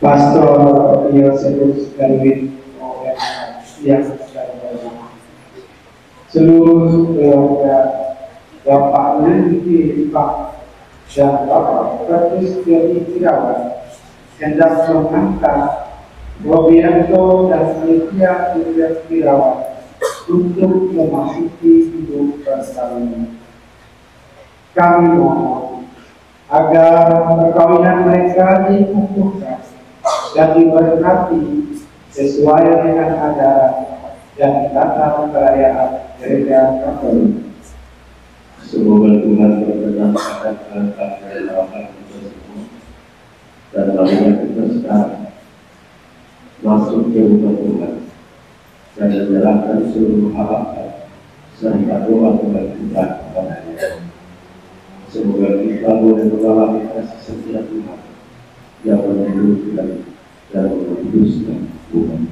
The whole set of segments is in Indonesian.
Pastor Yosefus Darwin yang seluruh keluarga Bapak Lili Pak dan Bapak Petrus Joni Irawan hendak mengangkat Robianto dan Lydia Irawan untuk memasuki hidup perkawinan. Kami mohon agar perkawinan mereka dikukuhkan dan diberkati sesuai dengan ajaran dan tata perayaan gereja Katolik. Semoga Tuhan berkenan akan berkat dan kita semua, dan marilah kita sekarang masuk ke rumah Tuhan dan menjalankan seluruh harapan serta doa Tuhan kita kepada-Nya. Semoga kita boleh mengalami kasih setia Tuhan yang menghidupkan dan menguduskan Tuhan.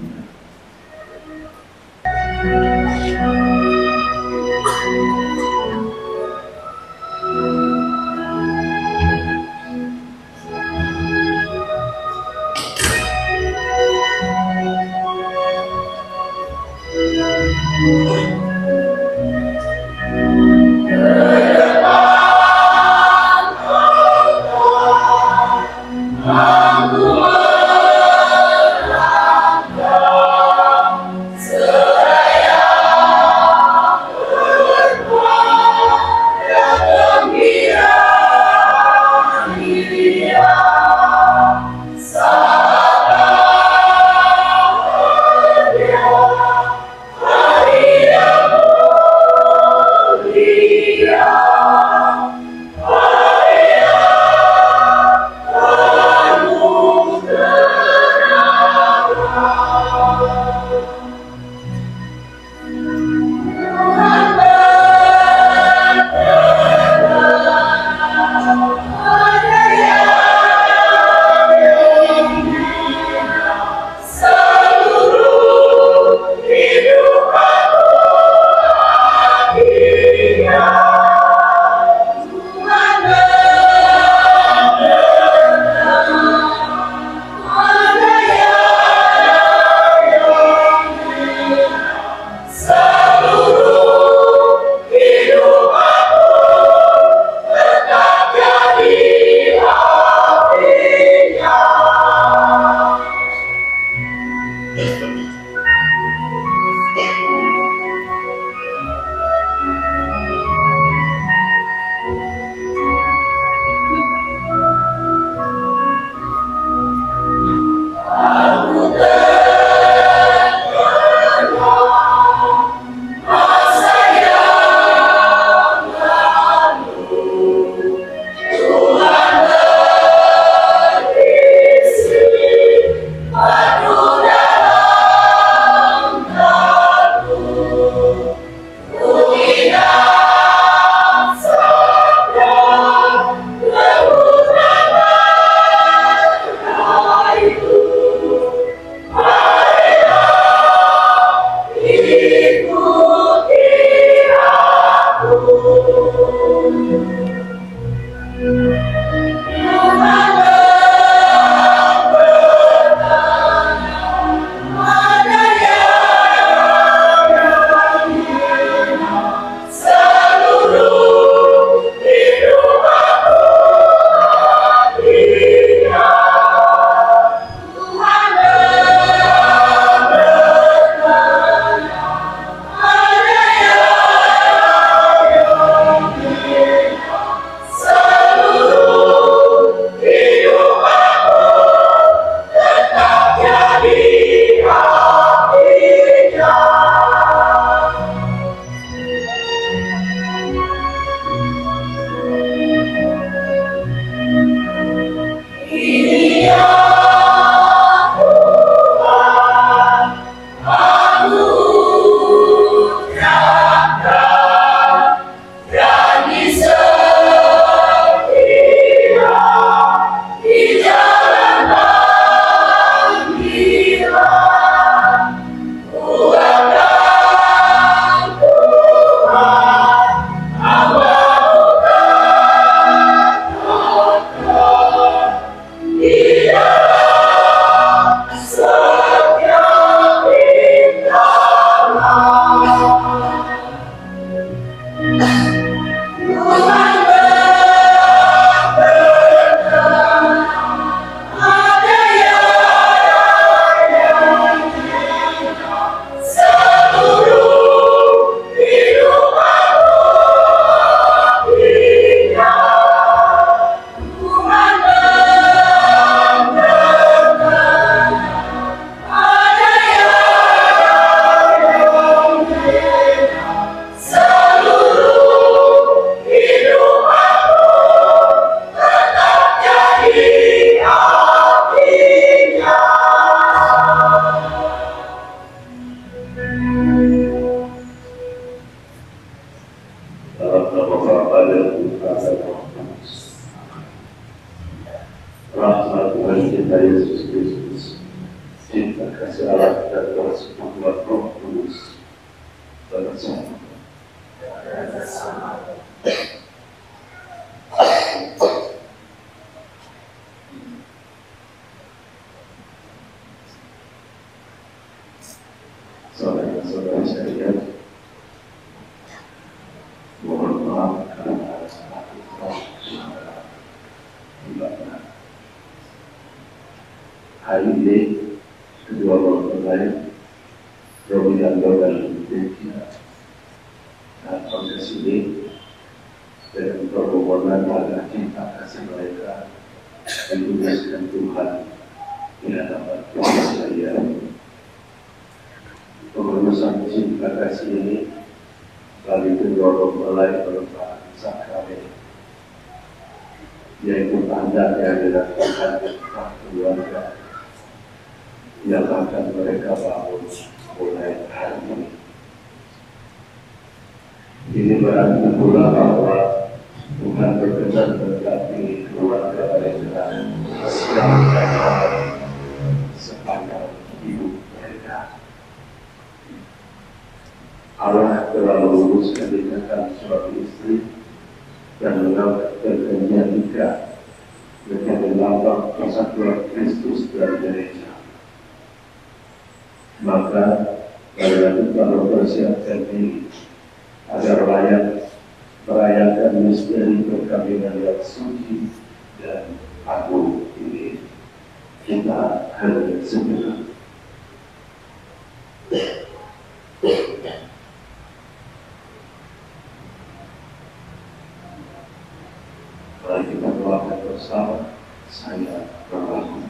kasih Allah dan persekutuan Roh Kudus bersama. Saudara-saudara sekalian, mohon maaf karena hari ini kedua mempelai Romiando dan Lydia datang ke sini dengan permohonan agar cinta kasih mereka ditugaskan Tuhan di hadapan saya. Pengurusan cinta kasih ini bagi kedua mempelai merupakan sakramen, yaitu tanda yang dilakukan oleh keluarga yang akan mereka bangun mulai hari ini. Ini berarti pula bahwa Tuhan berkenan berkati keluarga mereka sepanjang hidup mereka. Allah telah meluruskan ikatan suami istri dan mengangkat perjanjian nikah menjadi lambang persatuan Kristus dan gereja. Maka marilah kita mempersiapkan diri agar layak merayakan misteri perkawinan yang suci dan agung ini. Kita akan segera. Mari kita doakan bersama. Saya berlaku.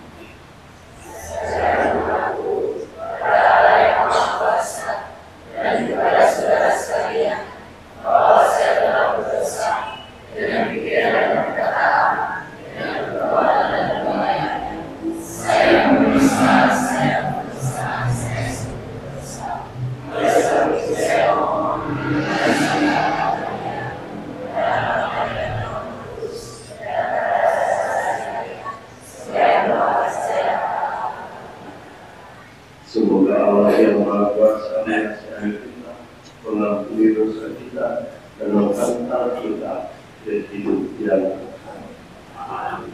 Semoga Allah yang Maha Kuasa mengasihani kita, mengampuni dosa kita, dan menghantar kita ke hidup yang kekal.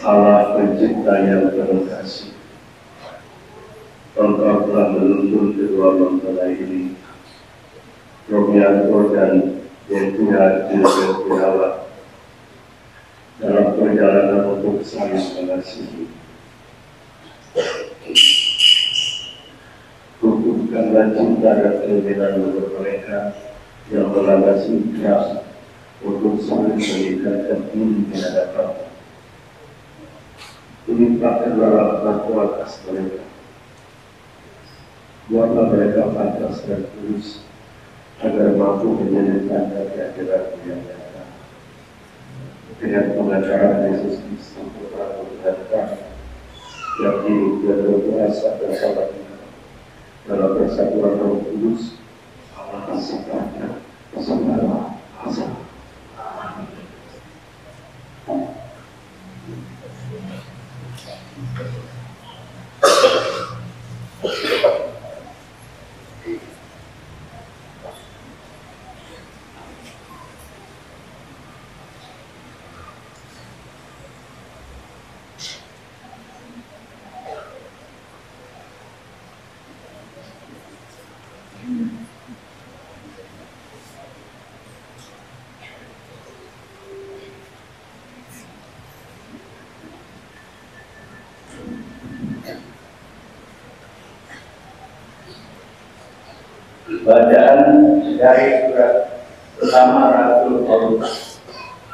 Allah pencipta yang penuh kasih, Engkau telah menuntun kedua mempelai ini, Robianto dan Yentia Jilbel dalam perjalanan untuk saling mengasihi. Tumbuhkanlah cinta dan keinginan mereka yang berlandasi ikhlas untuk saling meningkatkan diri di hadapan. Limpahkanlah rahmat atas mereka. Buatlah mereka pantas dan tulus agar mampu menjadi tanda di akhirat yang datang. Dengan pengajaran Yesus Kristus Putra Tuhan kami yang hidup dan berkuasa bersama kita dalam persatuan Roh Kudus, Allah kasihnya bersama Allah. Bacaan dari surat pertama Rasul Paulus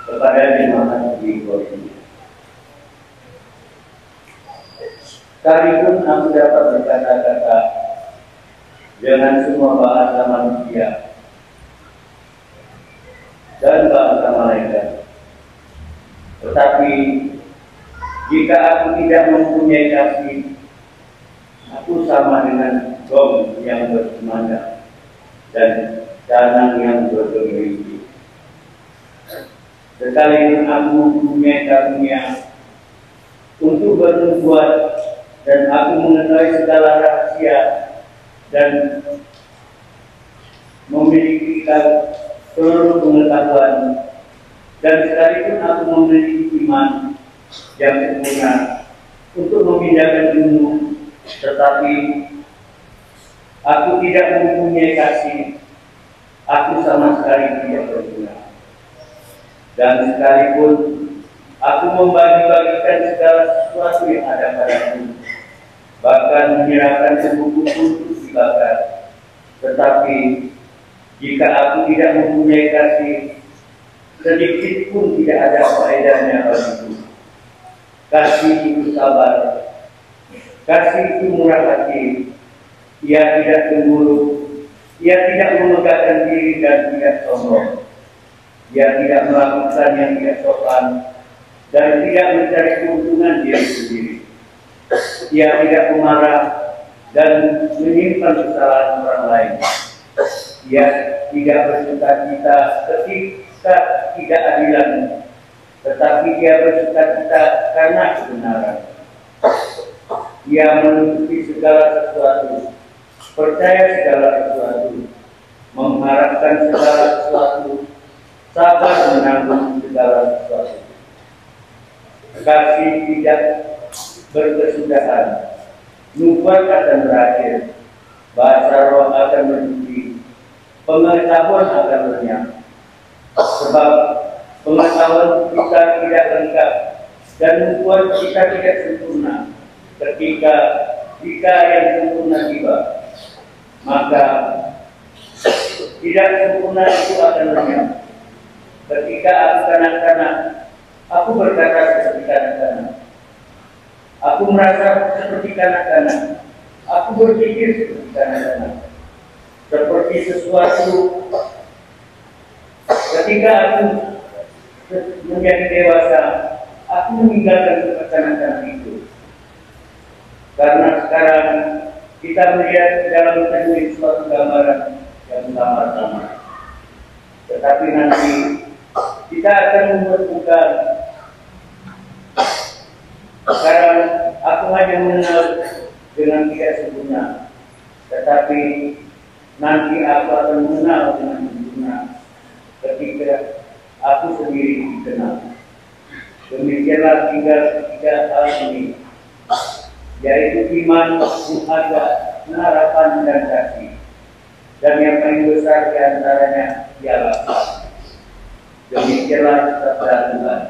kepada jemaat di Korintus. Sekalipun aku dapat berkata-kata dengan semua bahasa manusia dan bahasa malaikat, tetapi jika aku tidak mempunyai kasih, aku sama dengan gong yang berkumandang dan danang yang bergemericik. Sekalipun aku mempunyai karunia untuk bernubuat dan aku mengetahui segala rahasia dan memiliki seluruh pengetahuan, dan sekalipun aku memiliki iman yang sempurna untuk memindahkan gunung, tetapi aku tidak mempunyai kasih, aku sama sekali tidak berguna. Dan sekalipun aku membagi-bagikan segala sesuatu yang ada padaku, bahkan menyerahkan sebuku untuk dibakar, tetapi jika aku tidak mempunyai kasih, sedikit pun tidak ada faedahnya bagiku. Kasih itu sabar, kasih itu murah hati. Ia tidak cemburu, ia tidak memegahkan diri dan tidak sombong. Ia tidak melakukan yang tidak sopan dan tidak mencari keuntungan diri sendiri. Ia tidak memarah dan menyimpan kesalahan orang lain. Ia tidak bersuka-cita ketika tidak adilan, tetapi ia bersuka-cita karena kebenaran. Ia menutupi segala sesuatu, percaya segala sesuatu, mengharapkan segala sesuatu, sabar menanggung segala sesuatu. Kasih tidak berkesudahan, nubuat akan berakhir, bahasa roh akan berhenti, pengetahuan akan lenyap. Sebab pengetahuan kita tidak lengkap dan nubuat kita tidak sempurna. Jika yang sempurna tiba, maka tidak sempurna itu akan lenyap. Ketika aku kanak-kanak, aku berkata seperti kanak-kanak. Aku merasa seperti kanak-kanak. Aku berpikir seperti kanak-kanak. Seperti sesuatu ketika aku menjadi dewasa, aku meninggalkan kekanak-kanak itu. Karena sekarang kita melihat dalam cermin suatu gambaran yang samar-samar. Tetapi nanti kita akan menemukan. Sekarang aku hanya mengenal dengan tidak sempurna, tetapi nanti aku akan mengenal dengan sempurna ketika aku sendiri dikenal. Demikianlah tinggal 3 hal ini, yaitu iman, muhada, harapan dan kasih. Dan yang paling besar di antaranya ialah kasih. Demikianlah sabda Tuhan.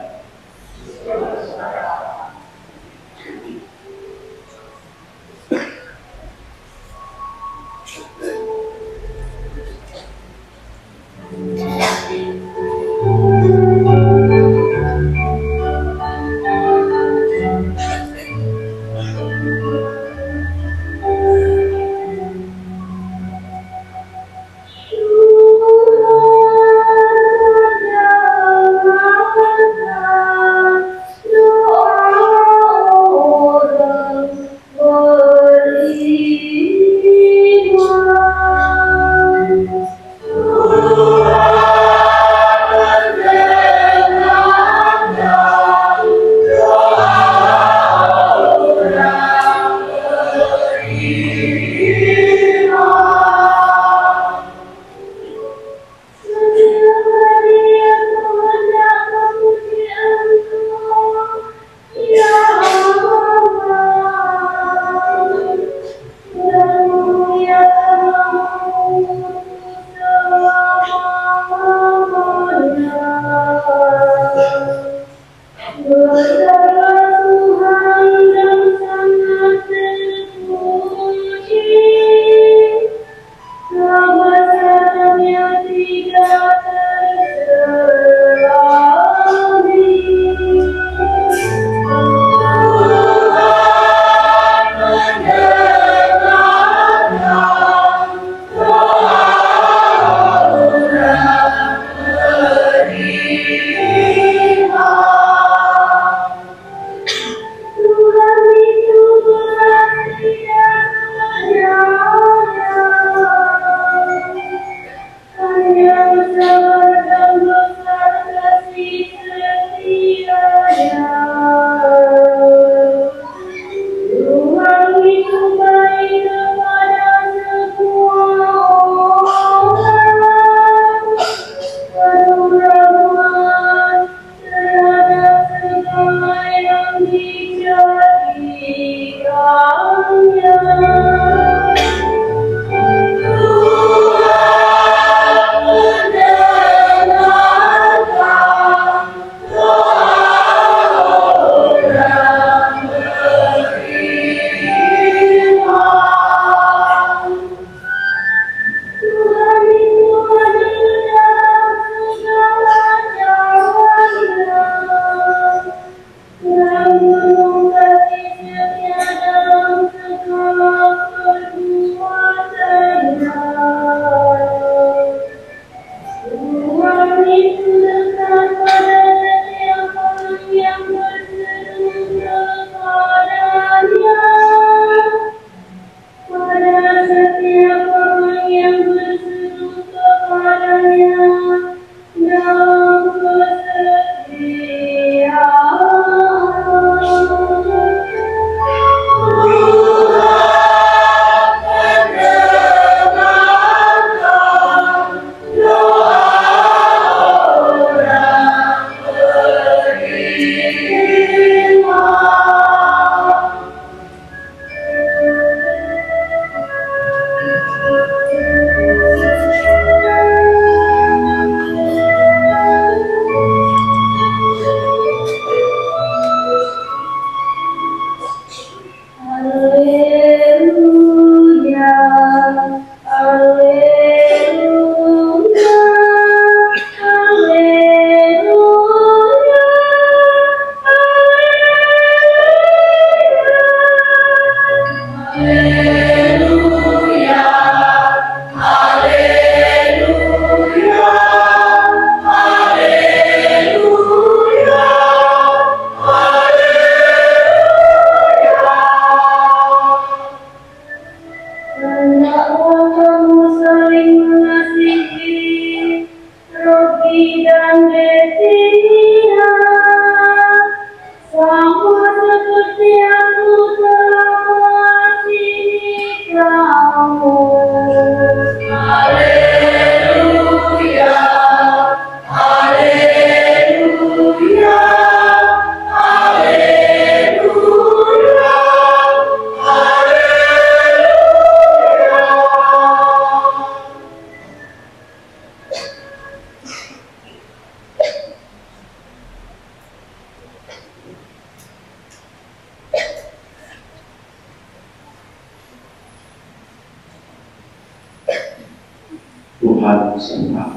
Tuhan bersama.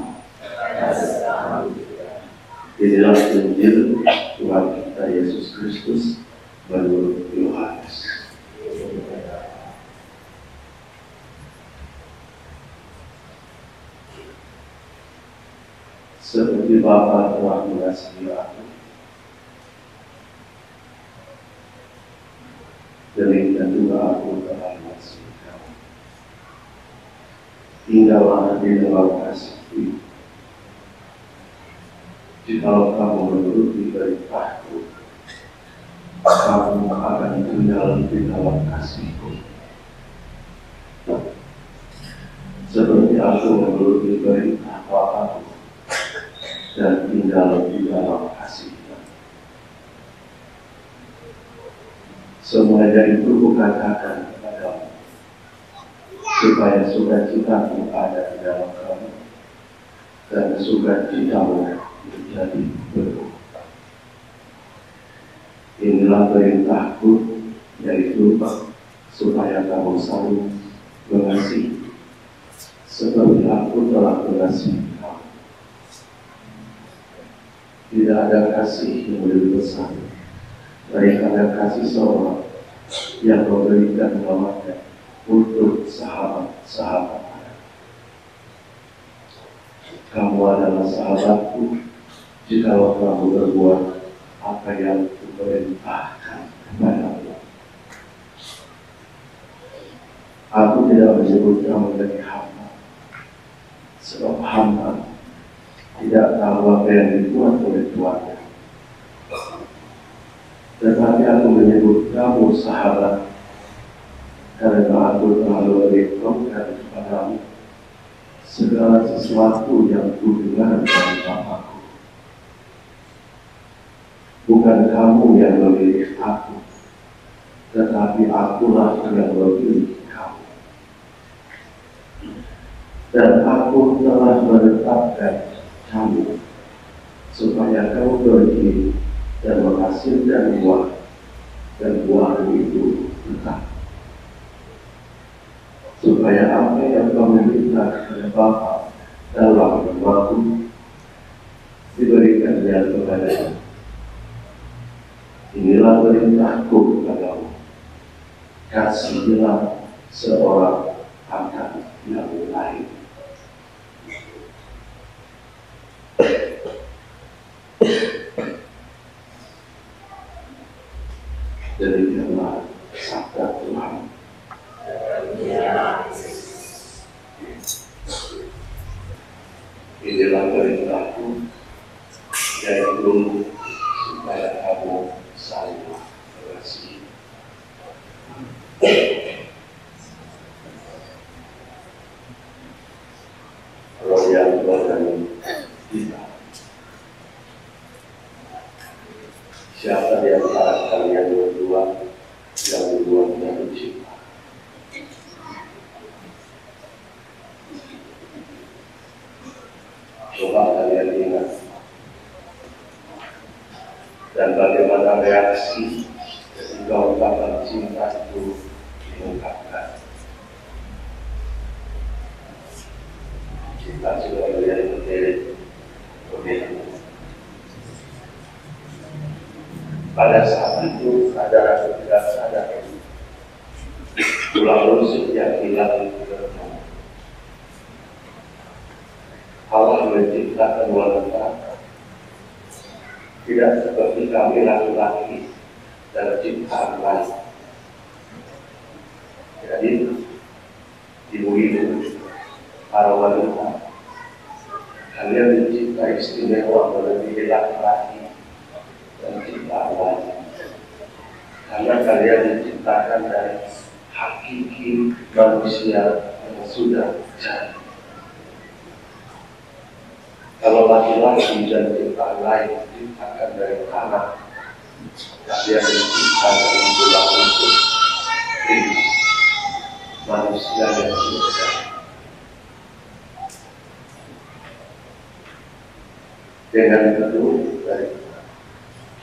Inilah Injil Tuhan kita Yesus Kristus menurut Yohanes. Seperti Bapa telah mengasihi aku, demikian juga aku telah mengasihi kamu. Tinggallah di dalam kasih-Ku. Jikalau kamu menuruti perintahku, kamu akan tinggal di dalam kasih-Ku. Seperti aku menuruti perintah Bapa dan tinggal di dalam kasih-Nya. Semuanya itu kukatakan kepadamu, supaya sukacitaku ada di dalam kamu, dan sukacitamu menjadi penuh. Inilah perintahku, yaitu supaya kamu saling mengasihi, seperti aku telah mengasihi kamu. Tidak ada kasih yang lebih besar daripada kasih seorang yang memberikan nyawanya untuk sahabat-sahabatnya. Kamu adalah sahabatku jikalau kamu berbuat apa yang kuperintahkan kepadamu. Aku tidak menyebut kamu menjadi hamba, sebab hamba tidak tahu apa yang dibuat oleh tuannya. Tetapi aku menyebut kamu sahabat, karena aku telah memberitahukan kepadamu segala sesuatu yang kudengar dari Bapa-Ku. Bukan kamu yang memilih aku, tetapi akulah yang memilih kamu. Dan aku telah menetapkan kamu supaya kamu pergi dan menghasilkan buah, dan buah itu tetap. Supaya apa yang kamu minta kepada Bapa dalam nama-Ku diberikannya kepadamu. Inilah perintahku kepadamu, kasihilah seorang akan yang lain. Demikianlah sabda Tuhan. Inilah perintahku, yaitu supaya kamu saling mengasihi. Roh yang berani kita. Siapa di antara kalian berdua yang membuat jatuh cinta? Coba kalian ingat. Dan bagaimana reaksi ketika ungkapan cinta itu diungkapkan. Kita sudah melihat berbeda. Pada saat itu ada rasa tidak sadar tulang rusuk yang hilang itu bertemu. Allah menciptakan wanita tidak seperti kami laki-laki dalam ciptaan lain. Jadi ibu-ibu, para wanita, kalian dicipta istimewa melebihi laki-laki dan ciptaan lain. Karena kalian diciptakan dari hakiki manusia yang sudah jadi. Kalau laki-laki dan ciptaan lain diciptakan dari tanah, kalian diciptakan dari tulang rusuk manusia yang sudah jadi. Dengan itu dari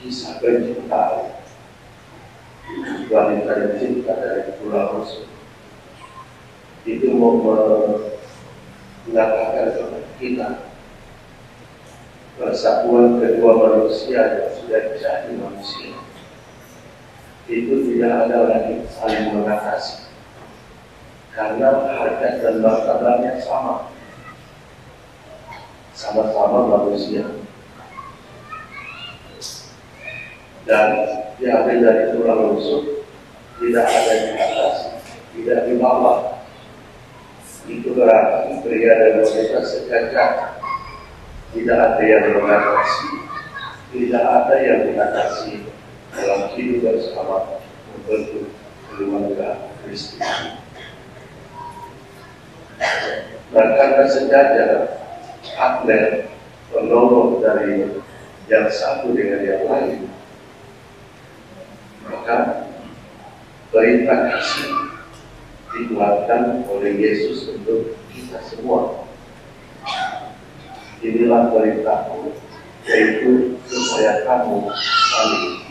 kisah penciptaan wanita dicipta dari tulang rusuk itu mengatakan kepada kita persatuan kedua manusia yang sudah jadi manusia itu tidak ada lagi saling mengatasi karena harkat dan martabatnya sama-sama manusia dan diambil dari tulang rusuk, tidak ada di atas, tidak di bawah. Itu berarti pria dan wanita sejajar. Tidak ada yang mengatasi, tidak ada yang mengatasi dalam hidup bersama membentuk keluarga Kristus. Dan karena sejajar, atlet penolong dari yang satu dengan yang lain, maka perintah kasih dikeluarkan oleh Yesus untuk kita semua. Inilah perintahku, yaitu supaya kamu saling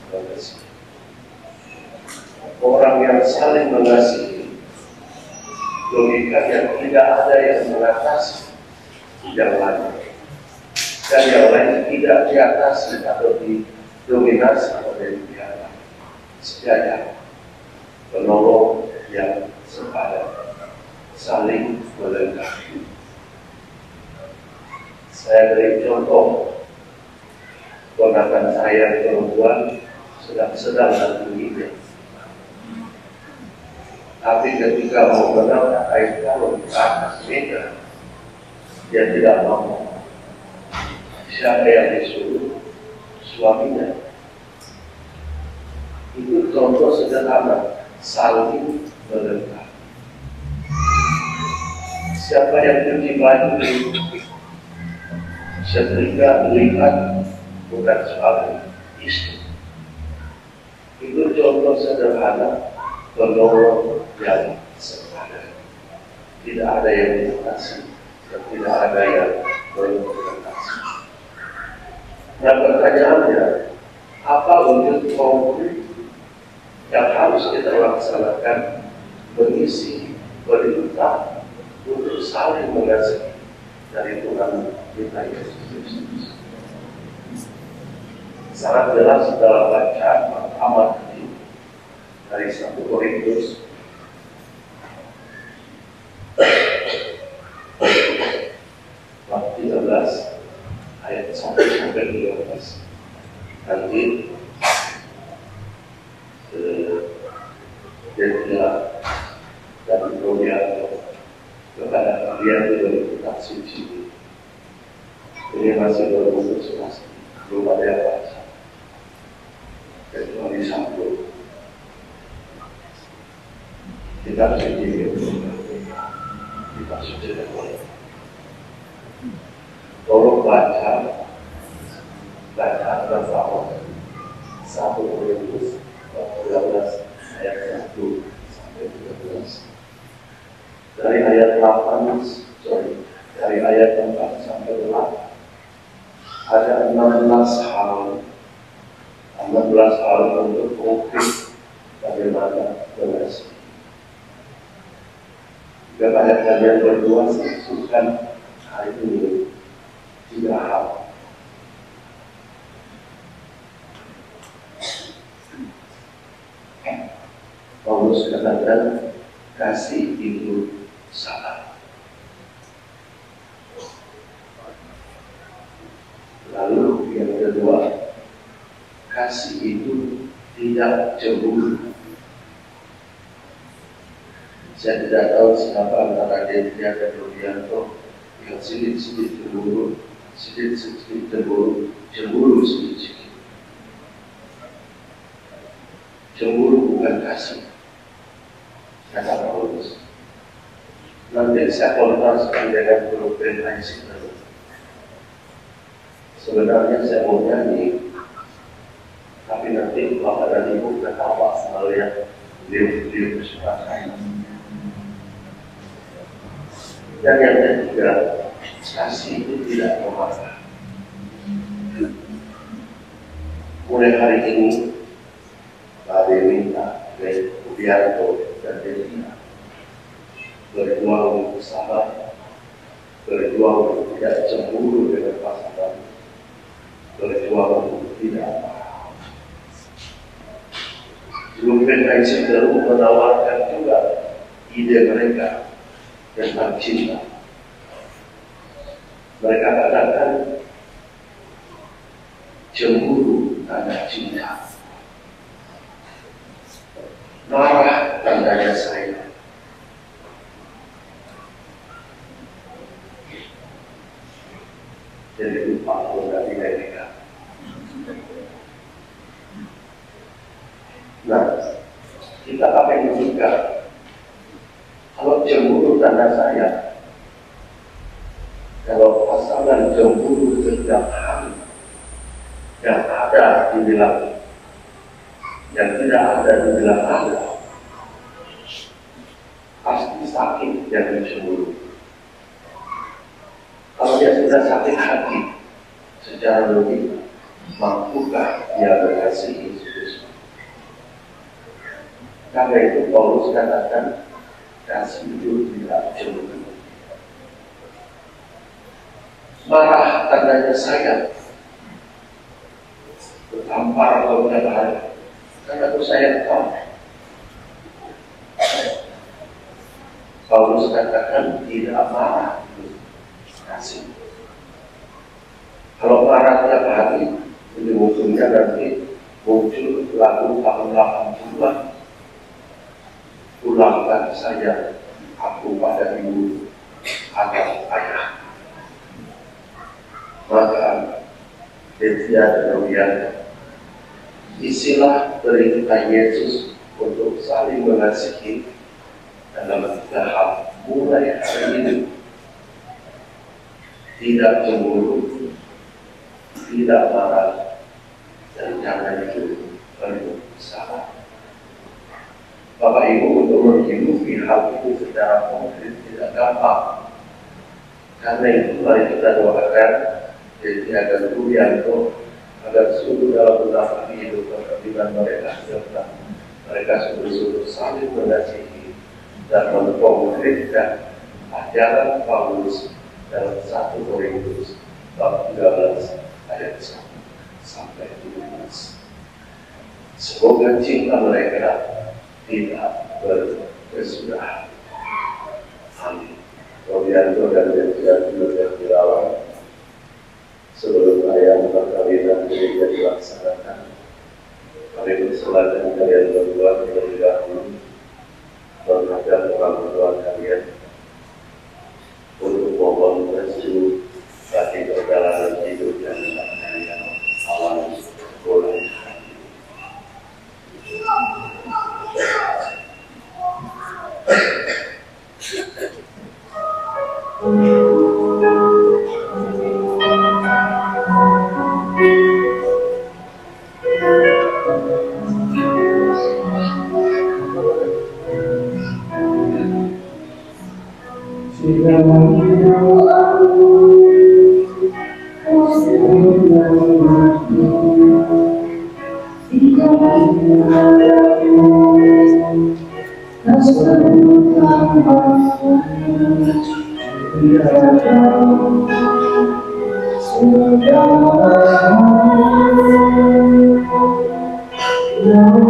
mengasihi. Orang yang saling mengasihi, logikanya tidak ada yang mengatasi yang lain, dan yang lain tidak diatasi atau didominasi oleh pihak lain. Sejajar, penolong yang sepadan, saling melengkapi. Saya beri contoh, ponakan saya perempuan sedang nantinya. Tapi ketika mau menangkap air galon ke atas meja, dia tidak mau. Siapa yang disuruh? Suaminya. Itu contoh sederhana, saling melengkapi. Siapa yang cuci baju? Setrika melihat bukan suami, istri. Itu contoh sederhana penolong yang sepadan. Tidak ada yang diatasi dan tidak ada yang mengatasi. Nah, pertanyaannya, apa wujud konkret yang harus kita laksanakan mengisi perintah untuk saling mengasihi dari Tuhan kita Yesus Kristus? Sangat jelas dalam bacaan pertama tadi dari 1 Korintus bab 13 ayat 1 sampai 12. Nanti dia dan dunia kepada kalian dari kitab suci. Ini masih berbungkus plastik, belum ada yang baca, kecuali satu. Kitab suci itu, kitab suci itu. Tolong baca bersama 1 Korintus 13 ayat 1 sampai 13. Dari ayat 4 sampai 8 ada 16 hal untuk konkret bagaimana mengasihi. Kepada kalian berdua sukan hari ini 3 hal. Paulus katakan kasih itu sabar. Lalu yang kedua, kasih itu tidak cemburu. Saya tidak tahu siapa antara Devia dan Rudianto yang sedikit-sedikit cemburu, sedikit-sedikit cemburu sedikit-sedikit. Cemburu bukan kasih, kata Paulus. Nanti saya kontraskan dengan program Isaac. Sebenarnya saya mau nyanyi, tapi nanti Bapak dan Ibu ketawa melihat dia bersuara saya. Dan yang ketiga, kasih itu tidak memaksa. Mulai hari ini, Pak minta Rudianto dan Devina berjuang untuk sabar, berjuang untuk tidak cemburu dengan pasangan, berjuang untuk tidak marah. Lumen Isaac baru menawarkan juga ide mereka tentang cinta. Mereka katakan cemburu tanda cinta, marah tandanya sayang. Jadi lupa dari mereka. Nah, kita akan menunjukkan kalau cemburu tanda sayang, kalau pasangan cemburu setiap hari yang ada dibilang, yang tidak ada dibilang ada, pasti sakit yang cemburu. Kalau dia sudah sakit hati, secara logika, mampukah dia mengasihi Yesus? Karena itu Paulus katakan kasih itu tidak cemburu. Marah tandanya sayang. Bertampar kalau ada, karena aku sayang kamu. Paulus katakan tidak marah, kasih. Kalau marah tiap hari, ujung-ujungnya nanti muncul lagu tahun 80-an. Ulangkan saja aku pada ibu atau ayah. Maka Devia dan Rudianto, isilah perintah Yesus untuk saling mengasihi dalam tahap mulai hari ini. Tidak cemburu, tidak marah, dan jangan itu penuh sabar. Bapak Ibu, untuk menghidupi hal itu secara konkret tidak gampang. Karena itu mari kita doakan Devia dan Rudianto agar sungguh dalam beberapa kehidupan kehidupan mereka serta mereka sungguh-sungguh saling mengasihi dan mengkonkretkan ajaran Paulus dalam 1 Korintus bab 13 ayat 1 sampai 12. Semoga cinta mereka tidak berkesudahan. Amin. Rudianto dan Devia juga dirawat sebelum ayam perkawinan gereja dilaksanakan. Kami persilakan kalian berdua terlebih dahulu menghadap orang tua kalian untuk mohon restu bagi perjalanan hidup yang kalian alami mulai. No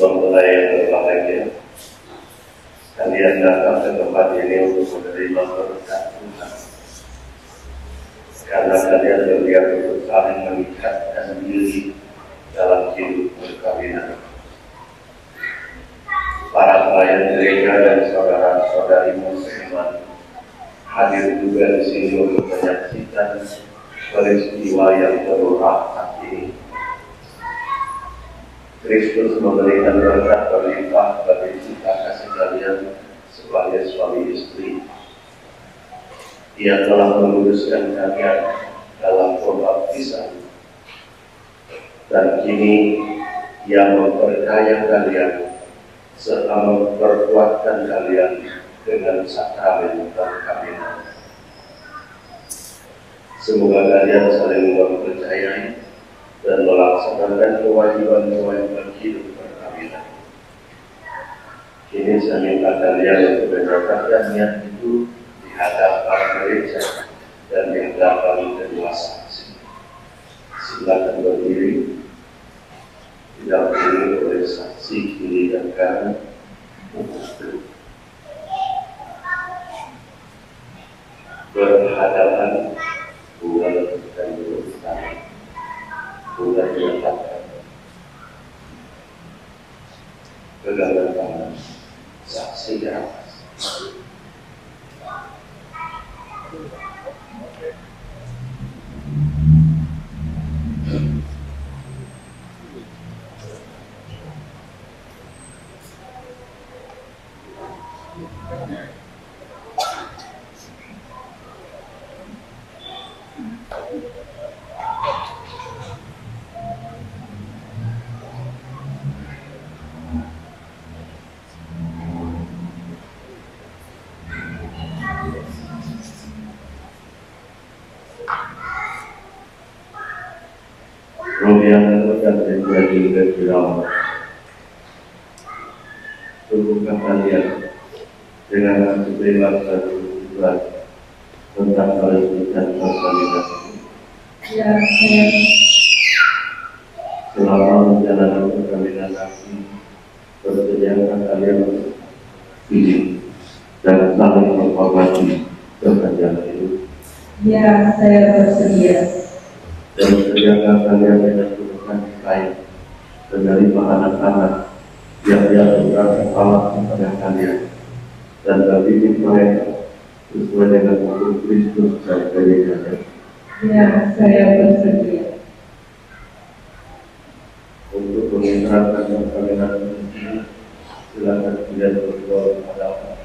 Mempelai yang berbahagia, kalian datang ke tempat ini untuk menerima berkat Tuhan. Karena kalian berniat untuk saling mengikatkan diri dalam hidup perkawinan. Para pelayan gereja dan saudara-saudarimu seiman hadir juga di sini untuk menyaksikan peristiwa yang berulang ini. Kristus memberikan berkat berlimpah bagi kita kasih kalian sebagai suami istri. Ia telah meluruskan kalian dalam pembaptisan, dan kini Ia memperkaya kalian serta memperkuatkan kalian dengan sakramen perkawinan. Semoga kalian saling mempercayai dan melaksanakan kewajiban-kewajiban hidup perkawinan. Kini saya minta kalian untuk menyatakan niat itu di hadapan gereja dan di hadapan kedua saksi. Silakan berdiri, didampingi oleh saksi kiri dan kanan. Berhadapan bulan dan berusaha. Sudah diletakkan pegangan tangan saksi di atas. Roh yang terdekat dari dalam tubuhkan kalian dengan sebebas satu tujuan tentang kelanjutan persalinan. Ya, selama menjalani perkawinan nanti, bersediakah kalian untuk pilih dan saling menghormati sepanjang hidup. ya, saya bersedia. Dan bersediakah kalian dengan penuh baik menerima anak-anak yang diaturkan Allah kepada kalian dan mendidik mereka sesuai dengan hukum Kristus dan gereja. Ya, saya bersedia. Untuk mengingatkan perkawinan ini, silakan kalian berdoa kepada Allah.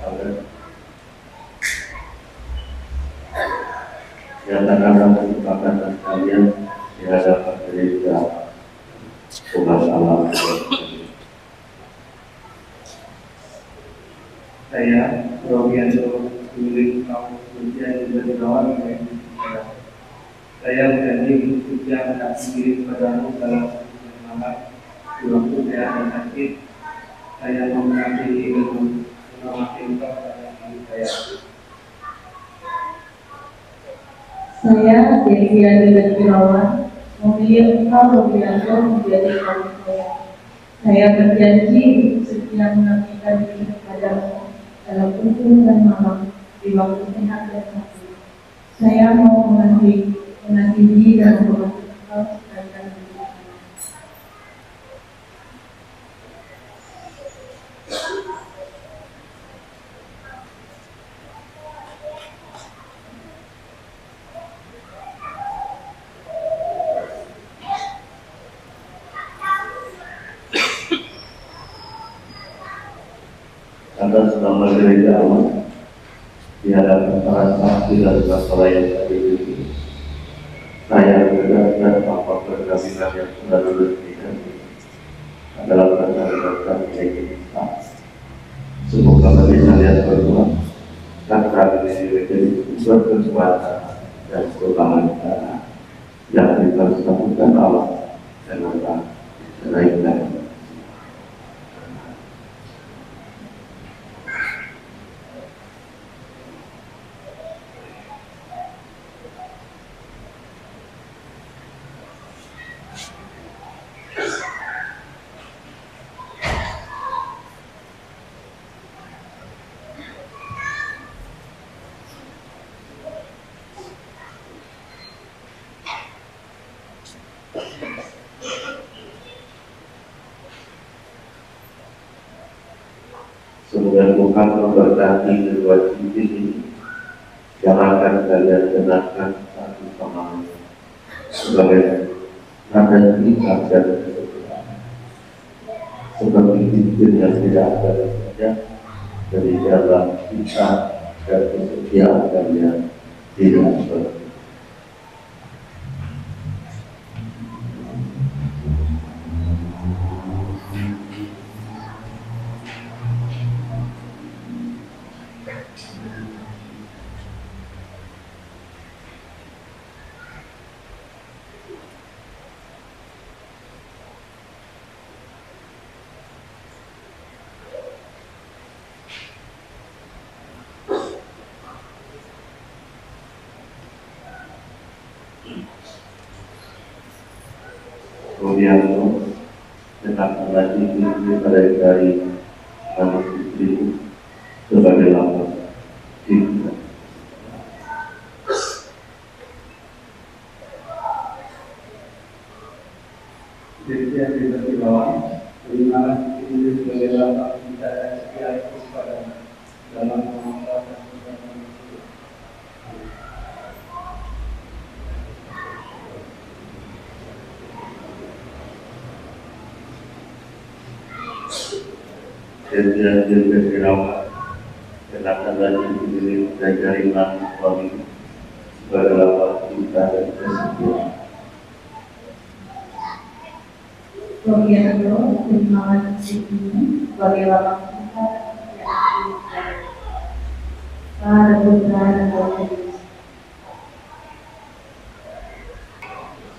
Amin. Nyatakanlah kesepakatan kalian di hadapan gereja umat Allah. Saya, Robianto, milik kaum Sucian dan Berawan yang saya berjanji untuk setia mengabdi diri kepadamu dalam semangat di waktu saya ada sakit. Saya mengabdi dan menghormati engkau dalam hidup saya. Saya, Delia dan Berawan, memilih engkau Robianto menjadi kaum saya. Saya berjanji untuk setia mengabdikan diri kepadamu dalam hukum dan malam di waktu sehat dan sakit. Saya mau mengasihi dan menghormati engkau sepanjang hidup saya. Atas nama gereja Allah di hadapan para saksi dan pelayan tadi ini, saya menegaskan bahwa perkawinan yang sudah diresmikan adalah berdasarkan keyakinan Islam. Semoga bagi kalian berdua akan menjadi sumber kekuatan dan kebahagiaan yang dipersatukan Allah dan Allah seraikan. Semoga Tuhan memberkati kedua cincin ini yang akan kalian kenakan satu sama lain sebagai tanda tingkat dan kesetiaan. Seperti cincin yang tidak ada saja dari dalam kita dan kesetiaan kalian tidak berhenti. Robianto tetap lagi pada dari manusia itu sebagai lapor cinta. Jadi yang di bawah, terimalah ini sebagai lapor cinta dan setia itu pada dalam mengamalkan dan berdirawat kenakan lagi diri dan jaringan suami sebagai lapor cinta dan kesetiaan. Robianto menyemangat ini sebagai lapang kita yang Para Putra dan Roh Kudus.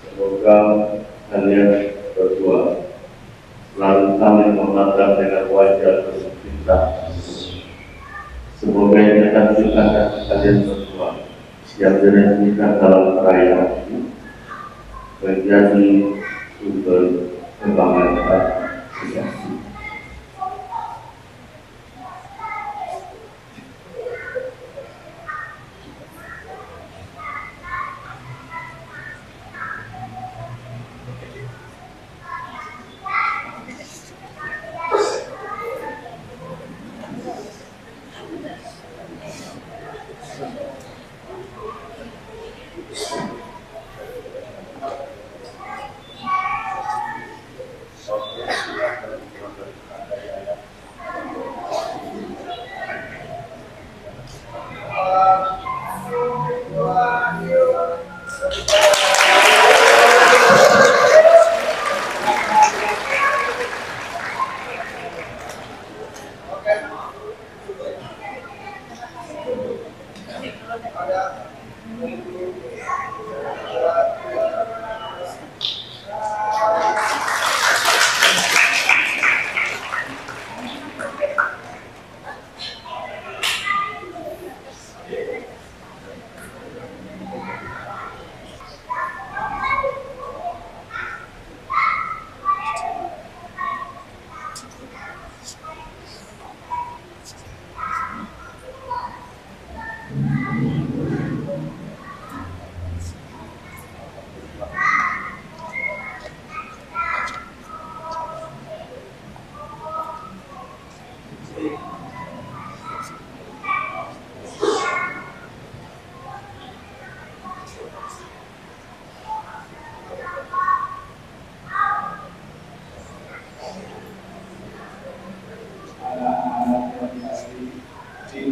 Semoga kalian berdua selalu saling memandang dengan wajah penuh cinta. Semoga yang akan ciptakan kalian berdua yang diresmikan dalam perayaan ini menjadi sumber kebahagiaan sejati.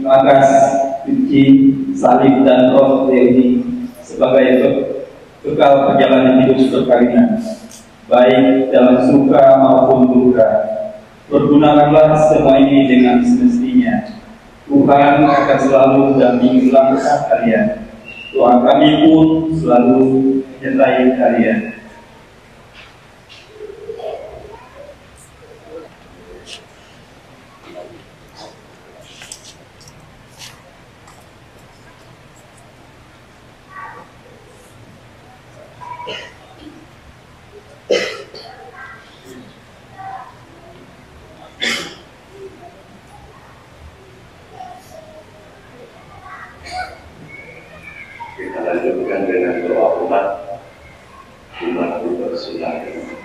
Atas suci salib dan roh Dewi sebagai bekal perjalanan hidup perkawinan, baik dalam suka maupun duka. Pergunakanlah semua ini dengan semestinya. Tuhan akan selalu mendampingi langkah kalian. Tuhan kami pun selalu menyertai kalian. Kita lanjutkan dengan doa umat bersilakan.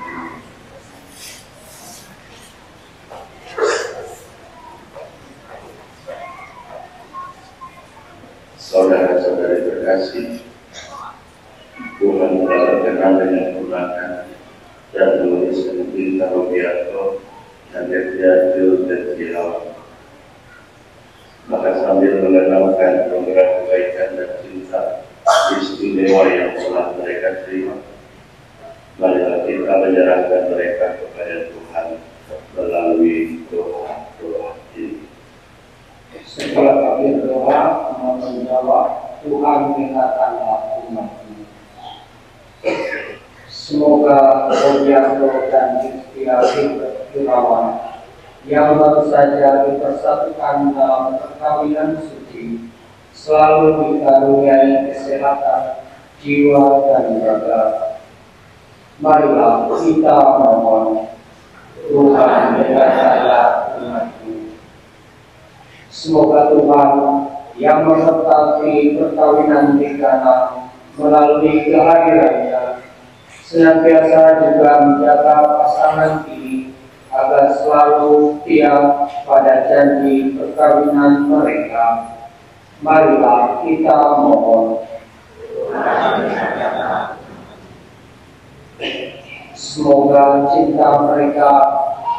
Saudara-saudari terkasih, Tuhan telah berkenan dengan menggunakan dan menuliskan Pinta Robiato dan Jadil dan Jilawan. Maka sambil mengenalkan program kebaikan dan cinta istimewa yang telah mereka terima, marilah kita menyerahkan mereka kepada Tuhan melalui doa-doa ini. Setelah kami berdoa, mohon jawab, Tuhan ingatkanlah umat-Mu. Semoga Robiato dan Istiawi Irawan yang baru saja dipersatukan dalam perkawinan suci selalu dikaruniai kesehatan jiwa dan raga. Marilah kita mohon, Tuhan ingatkanlah umat-Mu. Semoga Tuhan yang mengetahui perkawinan di Kana melalui kehadirannya senantiasa juga menjaga pasangan ini agar selalu setia pada janji perkawinan mereka. Marilah kita mohon. Semoga cinta mereka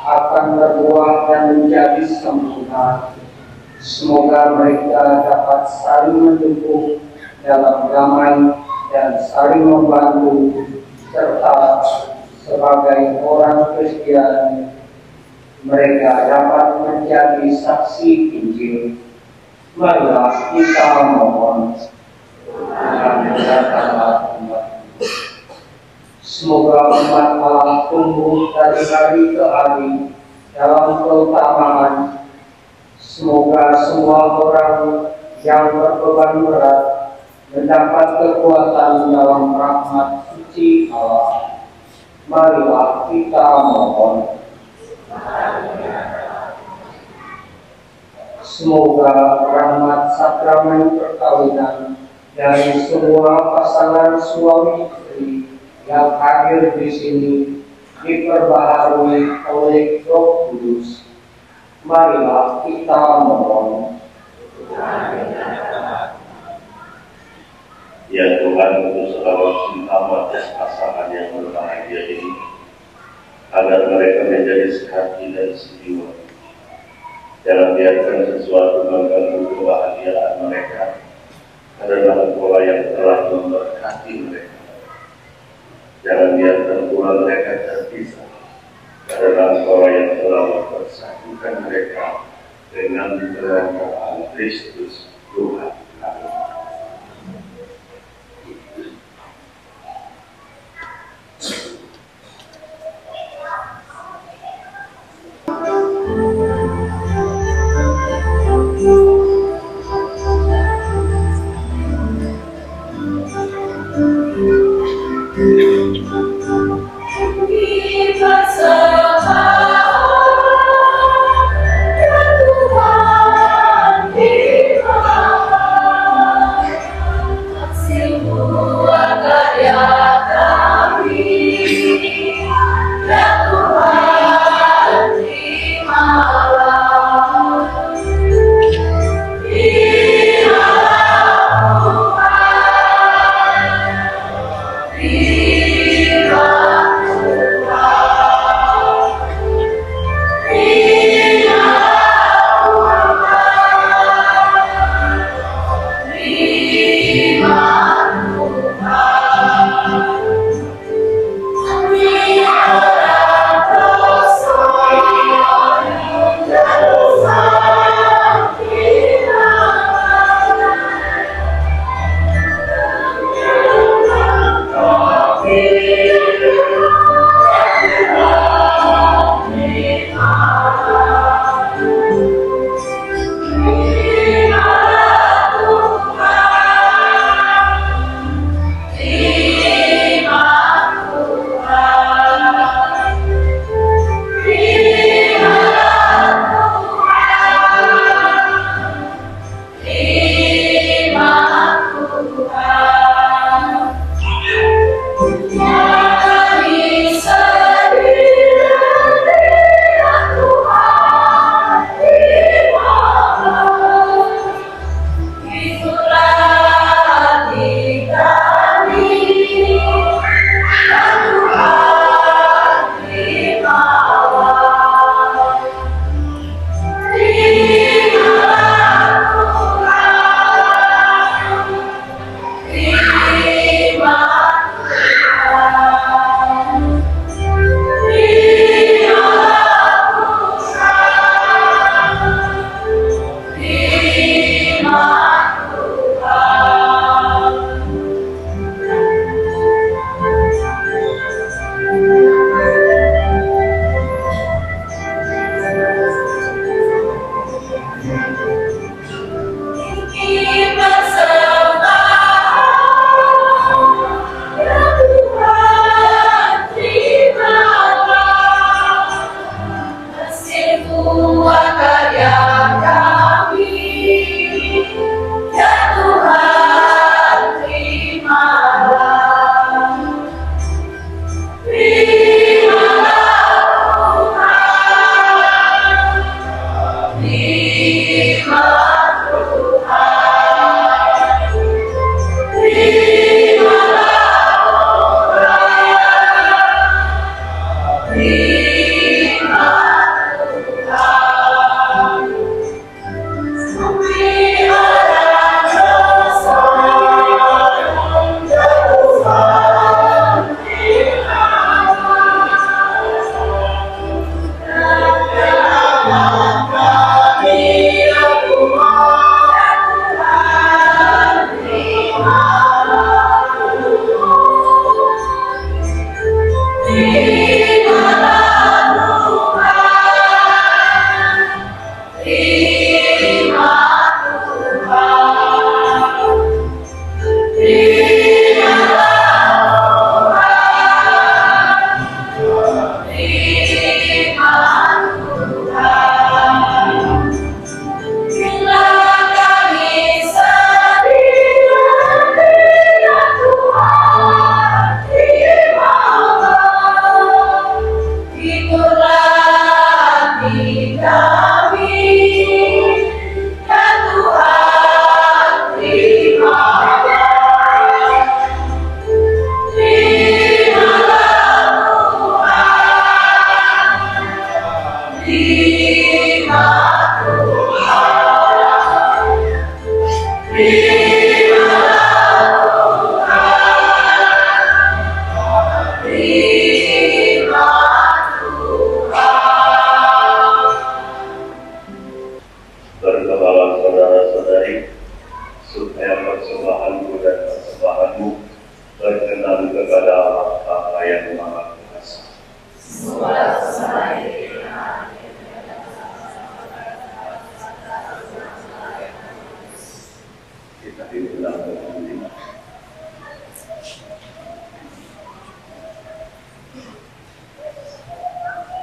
akan berbuah dan menjadi sempurna. Semoga mereka dapat saling mendukung dalam damai dan saling membantu, serta sebagai orang Kristen mereka dapat menjadi saksi Injil. Marilah kita mohon. Semoga umat Allah tumbuh dari hari ke hari dalam keutamaan. Semoga semua orang yang berbeban berat mendapat kekuatan dalam rahmat suci Allah. Marilah kita mohon. Semoga rahmat sakramen perkawinan dari semua pasangan suami istri yang hadir di sini diperbaharui oleh Roh Kudus. Marilah kita mohon. Ya Tuhan, untuk selalu cinta atas pasangan yang berbahagia ini, agar mereka menjadi sehati dan sejiwa. Jangan biarkan sesuatu mengganggu kebahagiaan mereka, karena Engkau yang telah memberkati mereka. Jangan biarkan pula mereka terpisah, karena Engkau yang telah mempersatukan mereka dengan kerajaan Kristus Tuhan kami.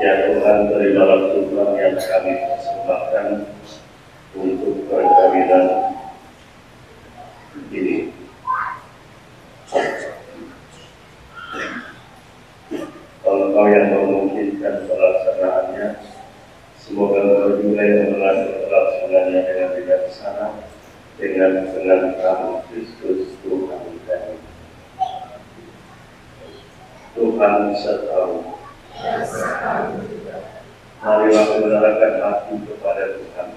Ya Tuhan, terimalah Tuhan yang kami persembahkan untuk perkawinan ini. Kalau Engkau yang memungkinkan pelaksanaannya, semoga Engkau juga yang melaksanakannya dengan bijaksana, dengan kamu Kristus Tuhan kami. Tuhan sertamu. Marilah menyerahkan hati kepada Tuhan.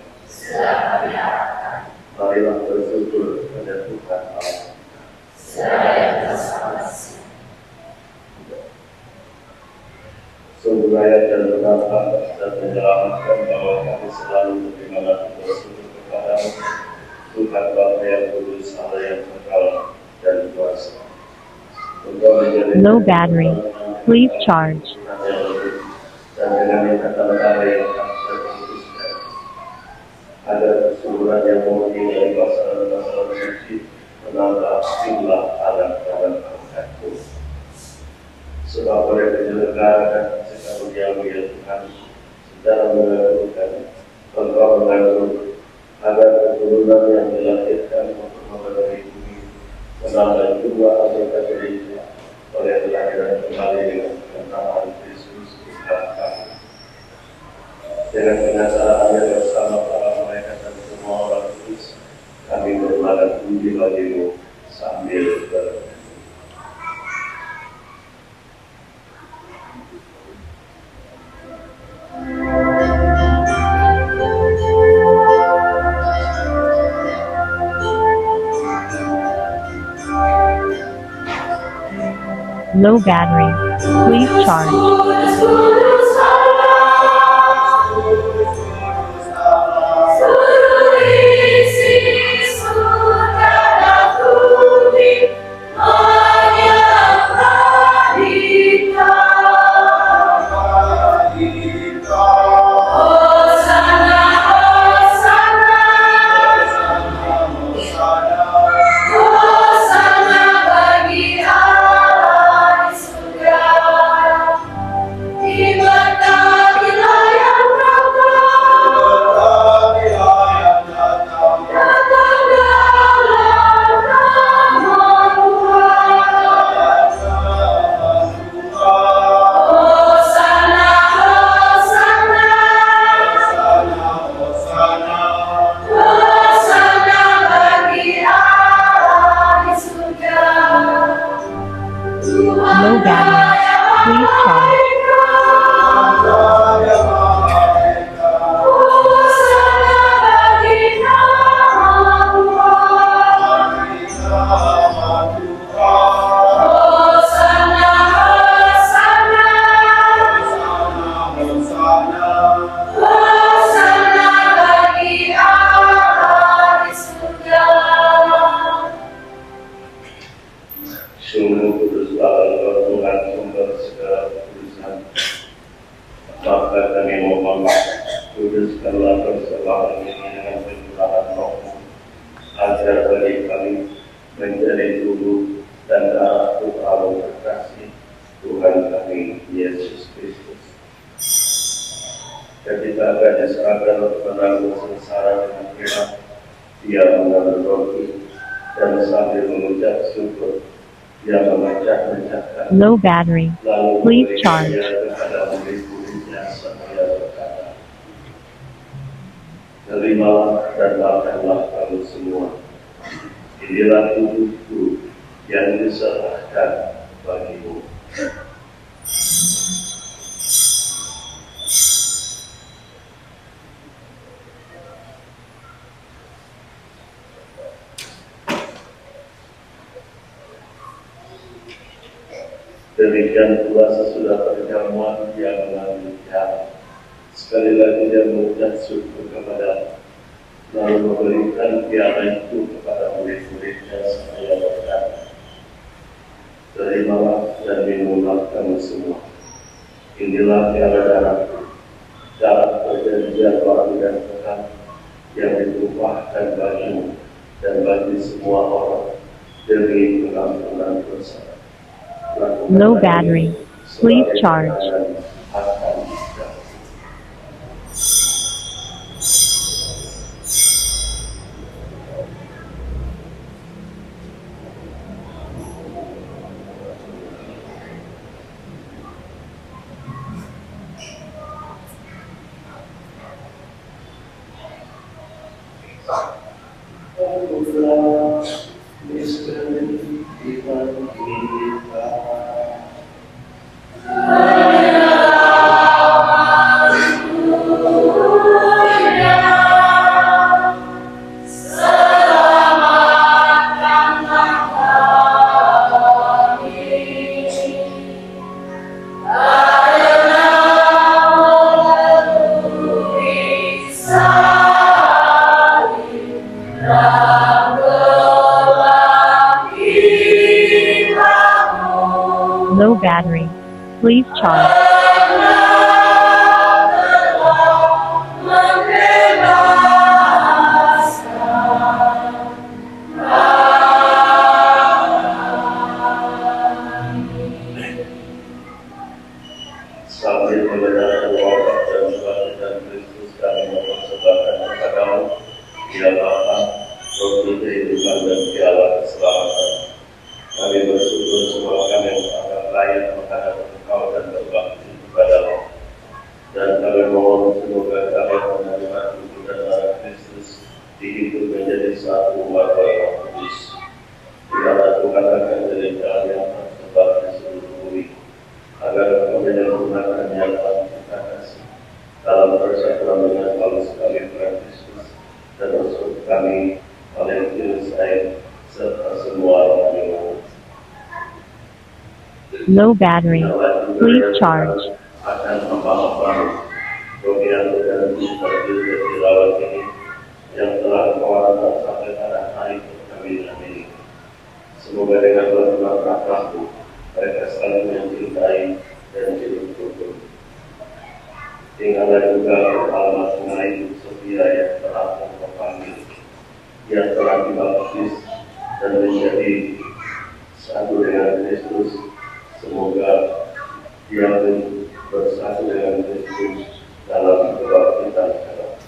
Marilah bersyukur kepada Tuhan Allah. selalu beriman bersyukur kepadamu, Tuhan Bapa yang kudus, Allah yang kekal dan kuasa. Low battery. Please charge. Dan dengan kata-kata yang tak terputuskan, ada keseluruhan yang murni dari pasal-pasal suci menambah jumlah alam-alam angkatku. Sebab mereka menyelenggarakan secara mulia Tuhan secara melakukan Engkau mengatur agar keturunan yang dilahirkan untuk memenuhi bumi menambah jumlah anggota gereja oleh kelahiran kembali dengan kebenaran Kristus Tuhan kami. Dengan kenyataannya bersama para malaikat dan semua orang kudus, kami bermalam puji bagimu sambil bernyanyi. Low battery. Please charge. Low battery. Please charge. Sungguh kudus Bapa Engkau Tuhan sumber segala kekudusan. Maka kami mohon, kuduskanlah persembahan ini dengan pencurahan Roh-Mu, agar bagi kami menjadi tubuh dan darah Allah terkasih Tuhan kami Yesus Kristus. Ketika akan diserahkan penanggung sengsara dengan kiram, Dia mengambil roti dan sambil mengucap syukur, Dia memecah-mecahkan. Low battery. Please charge. Terimalah dan makanlah kamu semua. Inilah tubuhku yang diserahkan bagimu. Demikian pula sesudah perjamuan Dia mengambil piala. Sekali lagi Dia mengucap syukur kepada, lalu memberikan piala itu kepada murid-muridnya seraya berkata, terimalah dan minumlah kamu semua. Inilah piala darahku, darah perjanjian baru dan kekal yang ditumpahkan bagimu dan bagi semua orang demi pengampunan dosa. Low battery. Please charge. Kita Low battery. Please charge. Sambil mendengarkan wafat dan kebangkitan Kristus, kami mempersembahkan kepadamu, ya Bapa, roti kehidupan dan piala keselamatan. Kami bersyukur semua kami akan layak menghadap Engkau dan berbakti kepadamu. Dan kami mohon semoga kami menerima tubuh dan darah Kristus dihidup menjadi satu umat Roh Kudus. Di mana Tuhan akan jadikan yang tersebar di seluruh bumi, agar kau menyempurnakan yang telah kita kasih dalam persatuan dengan Allah sekali Kristus dan Rasul kami oleh Kristus serta semua yang Low battery. Please charge. akan membangun program dan interview dari lawan ini yang telah kawan sampai pada hari perkawinan ini. Semoga dengan bantuan rahmat-Mu mereka selalu mencintai dan dihukum. Tinggallah juga alamat mengenai Ibu Sofia yang telah terpanggil, yang telah dibaptis dan menjadi satu dengan Kristus. Semoga dia pun bersatu dengan Kristus dalam kebangkitan sekarang.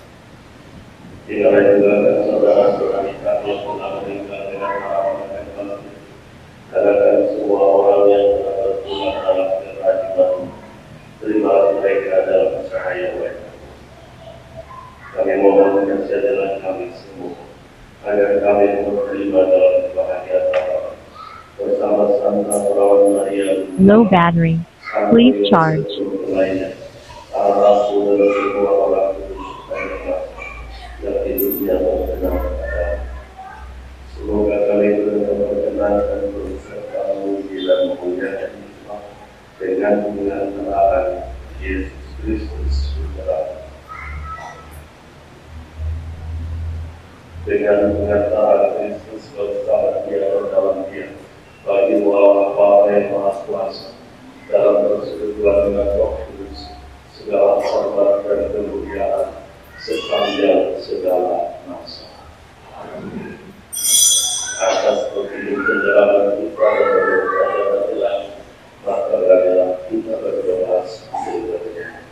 Tinggallah juga saudara-saudari kami yang telah meninggal dengan harapan yang pasti. Katakan semua orang yang telah tertular dalam kerajinan, terima mereka dalam cahaya mereka. Kami mohon kesediaan kami semua, agar kami menerima dalam kebahagiaan Allah bersama Santa Perawan Maria. Low battery. Please charge. Semoga kami berkenan berserta-mu dan memuliakan Tuhan dengan pengenalan Yesus Kristus Putra. Dengan pengenalan Kristus bersama Dia dan dalam Dia, bagi Allah Bapa yang Maha Kuasa, dalam persekutuan dengan Roh Kudus, segala hormat dan kemuliaan sepanjang segala masa. Amin. Atas petunjuk penjelasan kita dan berkata jelas, maka marilah kita berdoa sambil bernyanyi.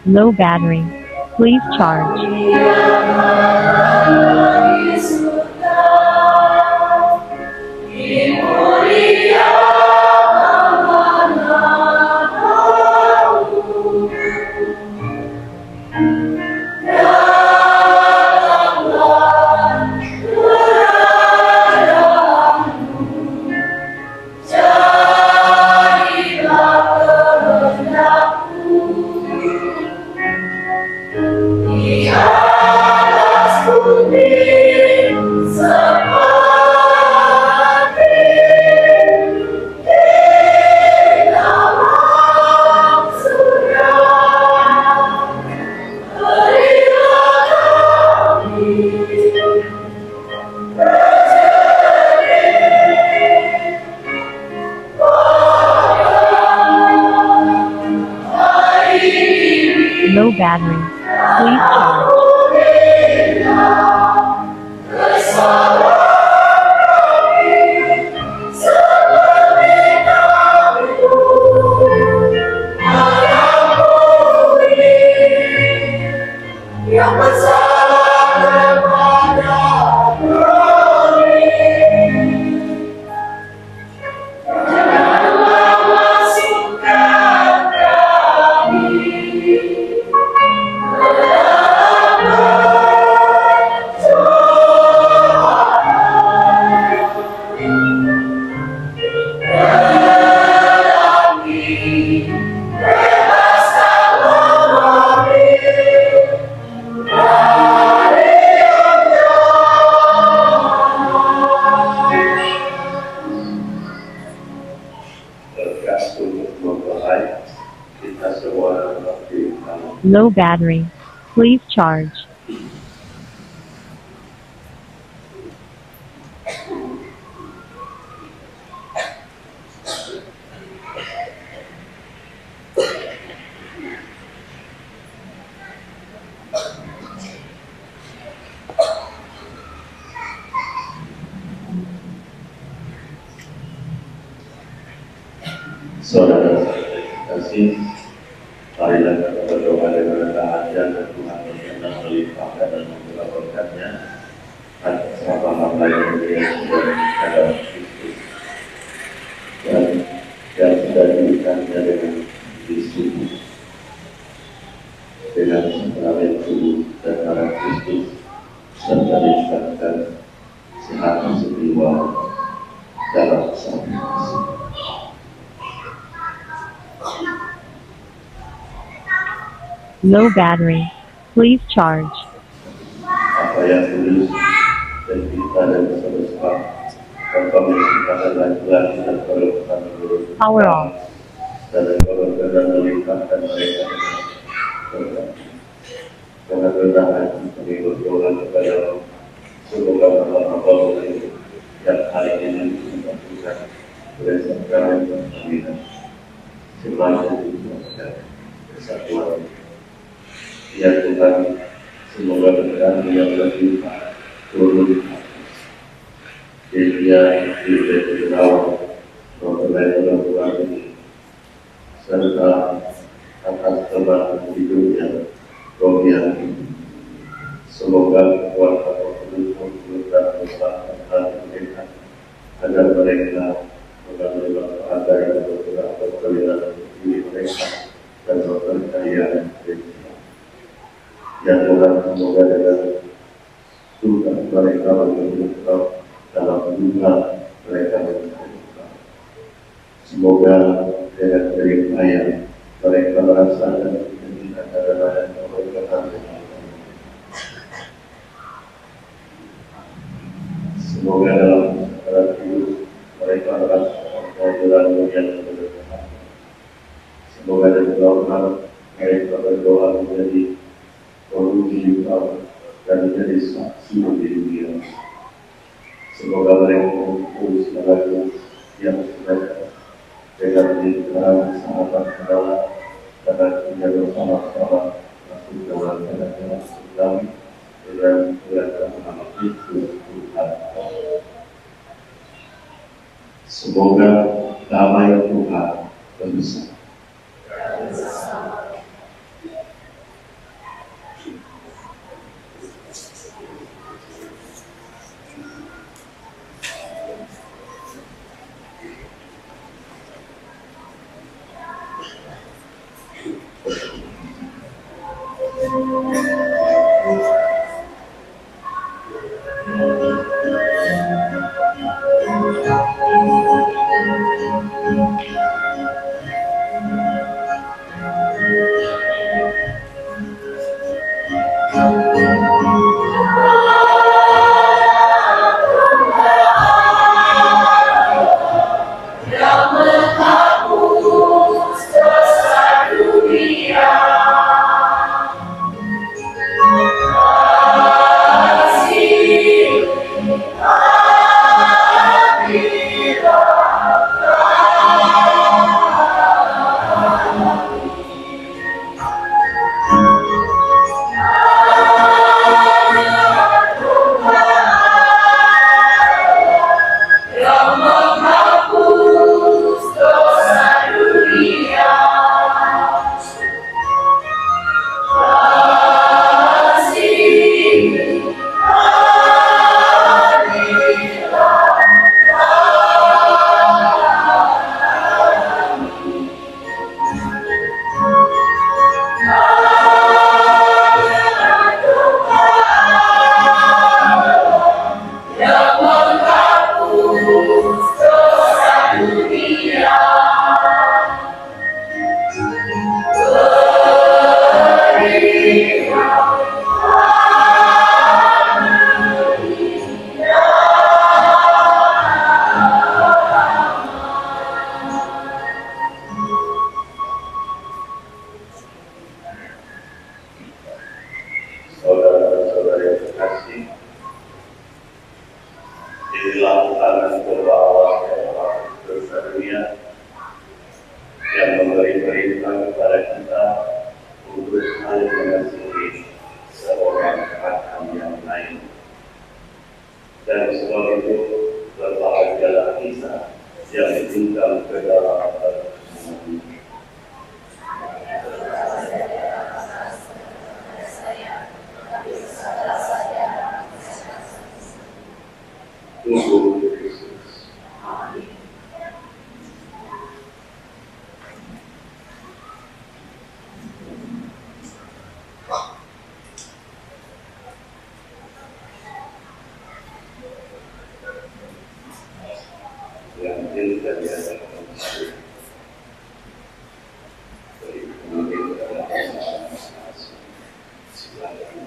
Low battery. Please charge. Low battery. Please charge. Berkas untuk mempelai kita semua mengerti dalam Low battery. Please charge. Saudara kasih, marilah kita berdoa dengan taat dan Tuhan yang melimpahkan dan mengabulkannya atas hamba-hamba yang Dia sudah dalam Kristus dan yang sudah diberikannya dengan Kristus dengan sakramen tubuh dan darah Kristus serta diikat sehati sejiwa dalam satu kasih. Low battery. Please charge. Apa yang tulus dan kita dan bersama tanpa menciptakan laki-laki dan perempuan Power off. dan kebenaran melimpahkan mereka dengan rendah hati kami berdoa kepada semoga Allah yang hari ini dilakukan oleh sakramen pemberian semacam kesatuan. Ya Tuhan, semoga berkat yang berlimpah turun Dia diberi rawat memperoleh Tuhan ini serta atas kebaikan hidupnya rohnya. Semoga kekuatan penuh dan besar mereka agar mereka mengambil manfaat dari beberapa perwira diri mereka dan memperkaya diri. Ya Tuhan, semoga dengan Tuhan mereka menunjukkan dalam dunia mereka menunjukkan. Semoga dengan jerih mereka merasakan kehidupan dan keberkatan. Semoga dalam keadaan hidup mereka merasakan keadilan yang berkah. Semoga dalam mereka berdoa menjadi memuji Allah dan menjadi saksi di dunia. Semoga mereka mengumpul segala yang mereka dengan diterang sahabat adalah karena kita bersama-sama masuk dalam keadaan Islam dengan keadaan itu Tuhan. Semoga damai Tuhan bersama. diberikan kepada kita untuk saling mengasihi seorang akan yang lain. Dan sebab itu berbahagialah kita yang tinggal ke dalam pertemuan. Tunggu Kristus. Yang tidak biasa manusia. Beri kemudian kepada masing-masing. Silakan.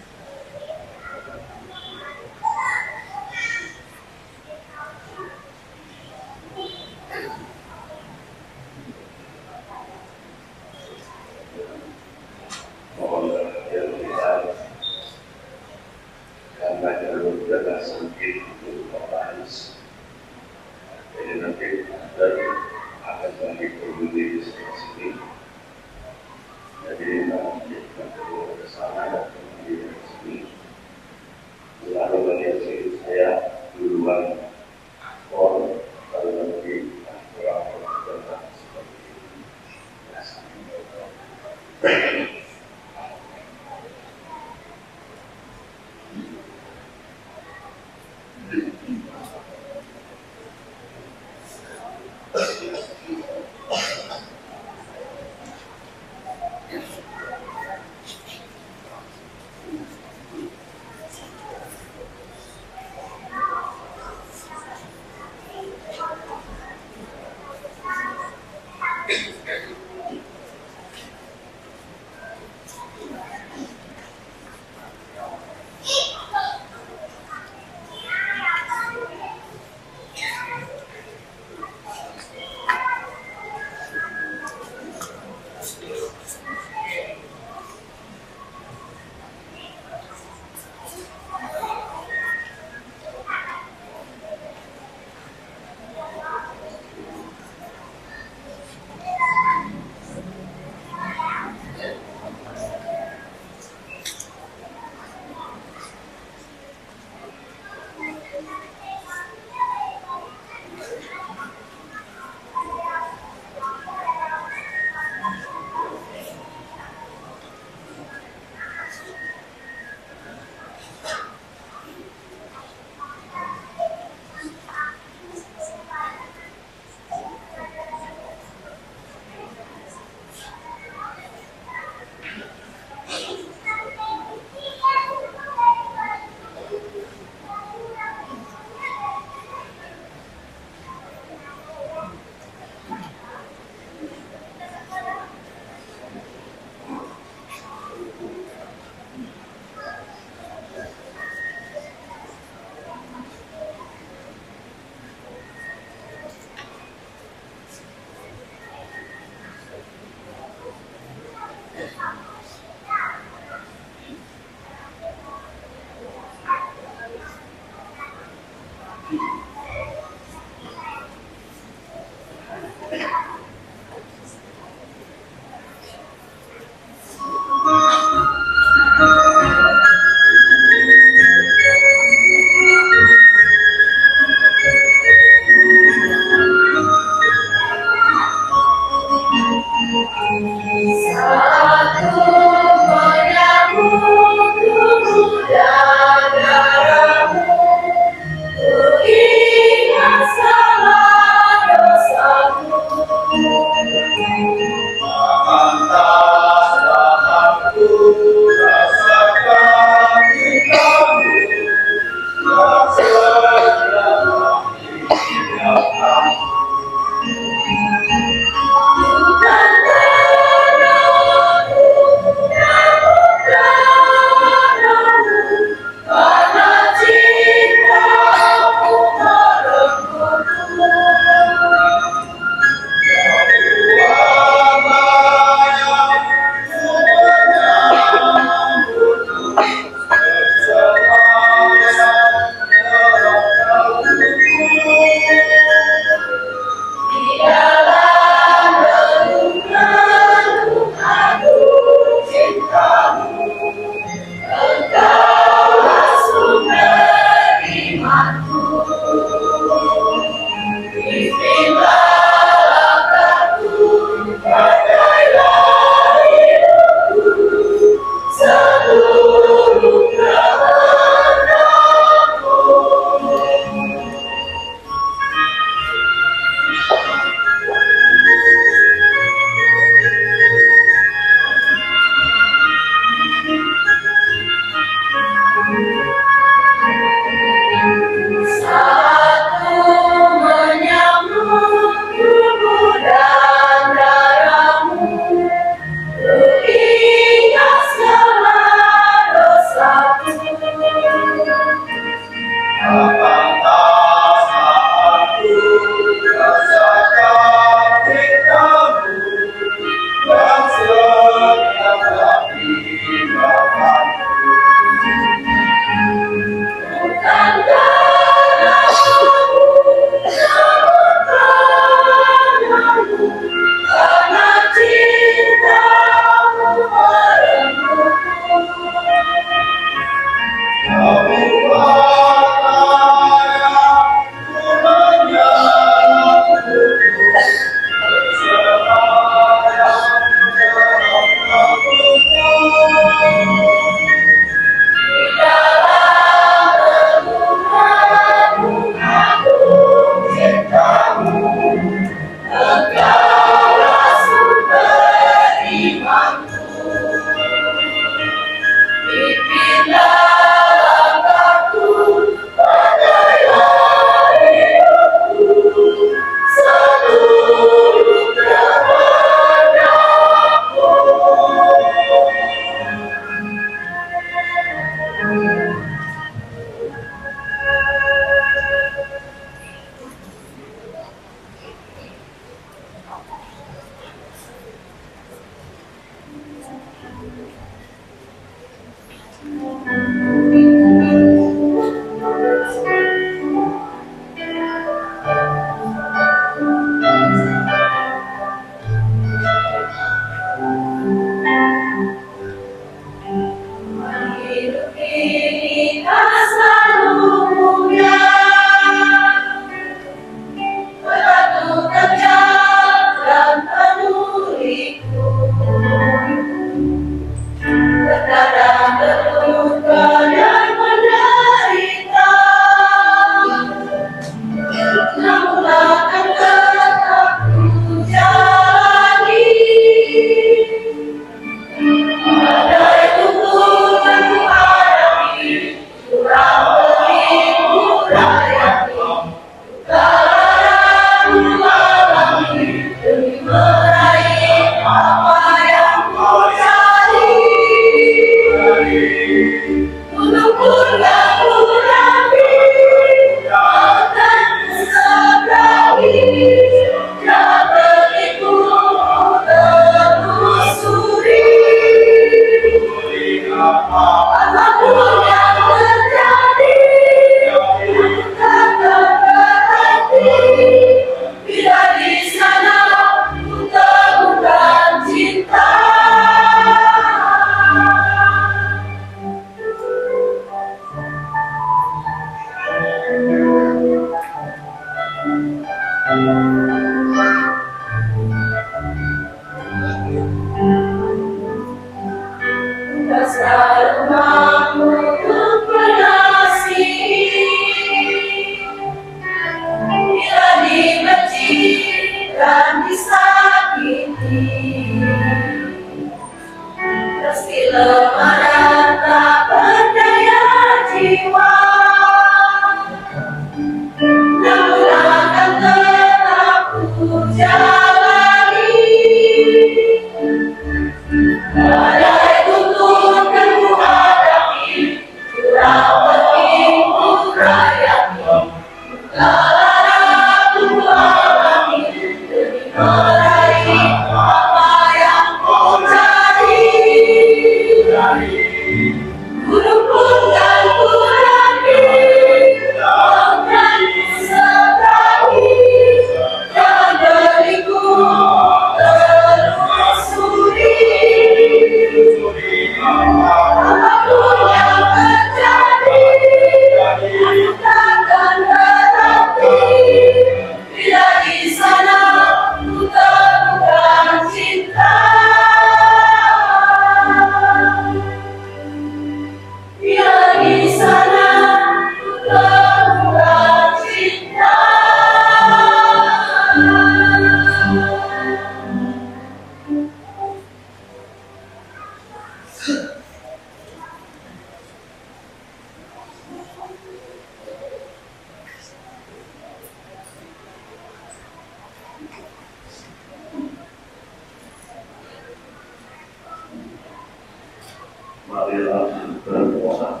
Marilah berdoa.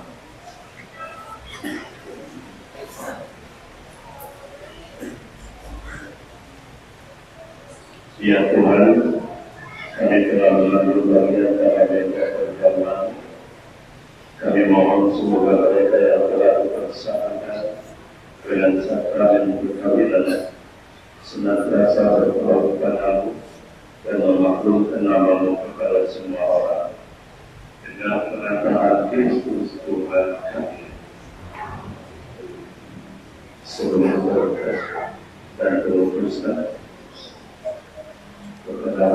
Ya Tuhan, kami telah mengambil bagian dalam mereka perjalanan. Kami mohon semoga mereka yang telah bersama dengan sakramen perkawinan senantiasa berdoa kepadamu dan memaklumkan nama-Mu kepada semua orang. Dengan penataan Kristus Tuhan kami. Sebelum berkat dan kelukusan kepada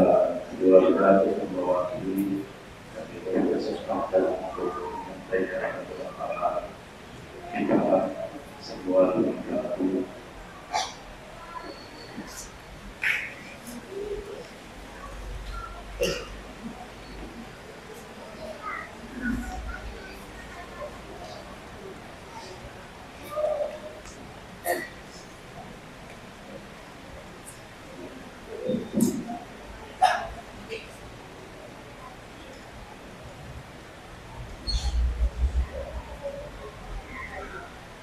keluarga yang mewakili kami berkesempatan kesempatan untuk menyampaikan beberapa kita semua bergabung.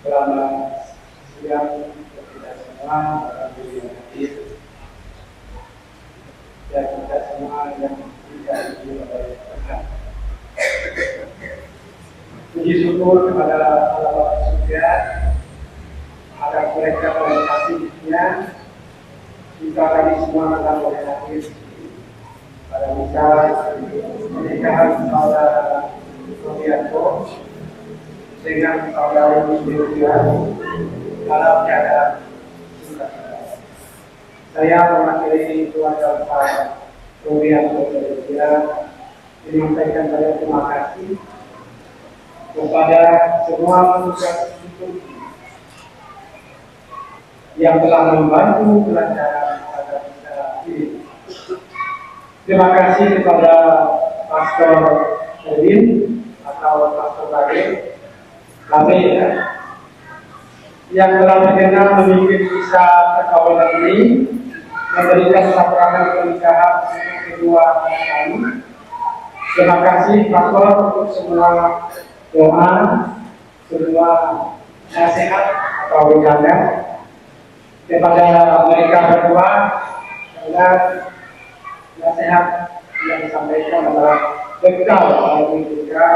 Selamat siang untuk kita semua, alhamdulillah yang hadir dan kita semua yang tidak hadir pada Tuhan. Puji syukur kepada Allah Bapa Surga atas mereka pada kasih-Nya jika kami semua akan boleh hadir pada misa pernikahan saudara Robianto dengan saudara Yusuf dalam keadaan sukacita. Saya mewakili keluarga Pak Robianto menyampaikan banyak terima kasih kepada semua petugas yang telah membantu kelancaran pada acara ini. Terima kasih kepada Pastor Erwin atau Pastor Bade kami yang telah berkenan memimpin misa perkawinan ini, memberikan sakramen pernikahan kedua kami. Terima kasih Pastor untuk semua doa, semua nasihat atau bercanda kepada mereka berdua, karena nasihat yang disampaikan adalah bekal bagi kita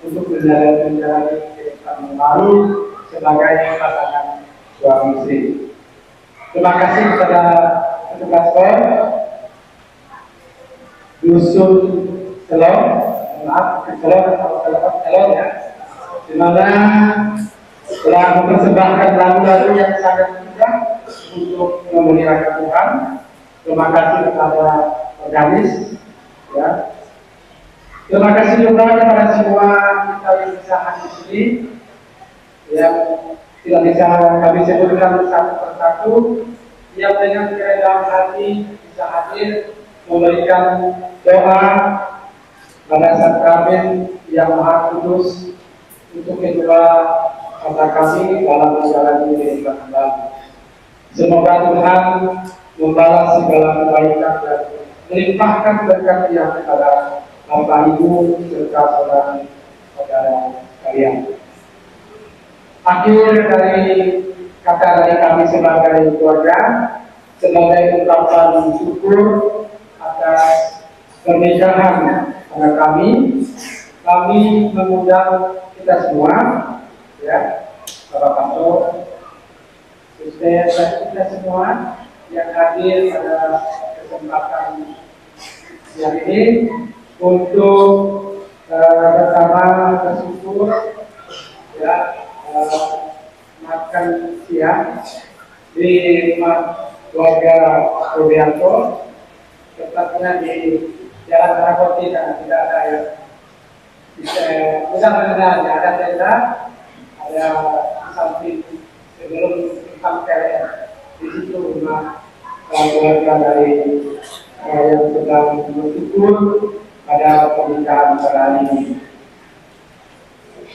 untuk menjalani kehidupan baru sebagai pasangan suami istri. Terima kasih kepada petugas POR Dusun Selong, Selong ya, di mana telah mempersembahkan lagu-lagu yang sangat indah untuk memuliakan Tuhan. Terima kasih kepada organis, ya. Terima kasih juga kepada semua kita yang bisa hadir di sini, yang tidak bisa kami sebutkan satu persatu, yang dengan kerendahan hati bisa hadir memberikan doa pada sakramen yang maha kudus untuk kedua kata kami dalam menjalani kehidupan kembali. Semoga Tuhan membalas segala kebaikan dan melimpahkan berkat yang kepada Bapak Ibu serta saudara-saudara sekalian. Akhir dari kata dari kami sebagai keluarga, sebagai ungkapan syukur atas pernikahan anak kami mengundang kita semua, ya, Bapak Pastor, kita semua yang hadir pada kesempatan siang ini untuk bersama bersyukur, ya, makan siang di rumah keluarga Robianto, tepatnya di Jalan Karakoti, dan tidak ada ya. Mudah-mudahan ada tenda, ada samping sebelum sampai di situ rumah keluarga dari yang sedang bersyukur pada pernikahan pada hari ini.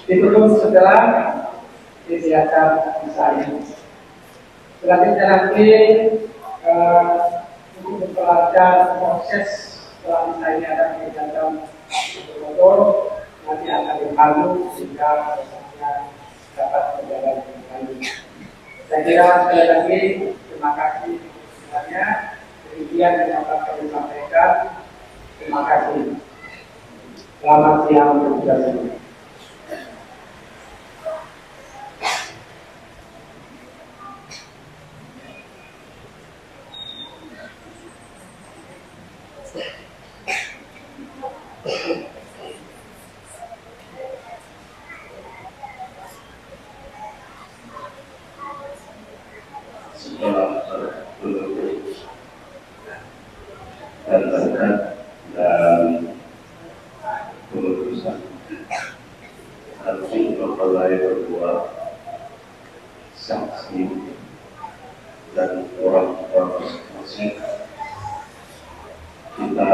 Ditutup setelah kegiatan misa ini. Selanjutnya nanti untuk memperlancar proses setelah misa ini ada kegiatan motor, nanti akan dipandu sehingga prosesnya dapat berjalan dengan baik. Saya kira sekali lagi terima kasih semuanya. Demikian yang dapat kami sampaikan. Terima kasih. Selamat siang untuk kita semua. dan keputusan mempelai berdua, saksi dan orang tua masing-masing. Kita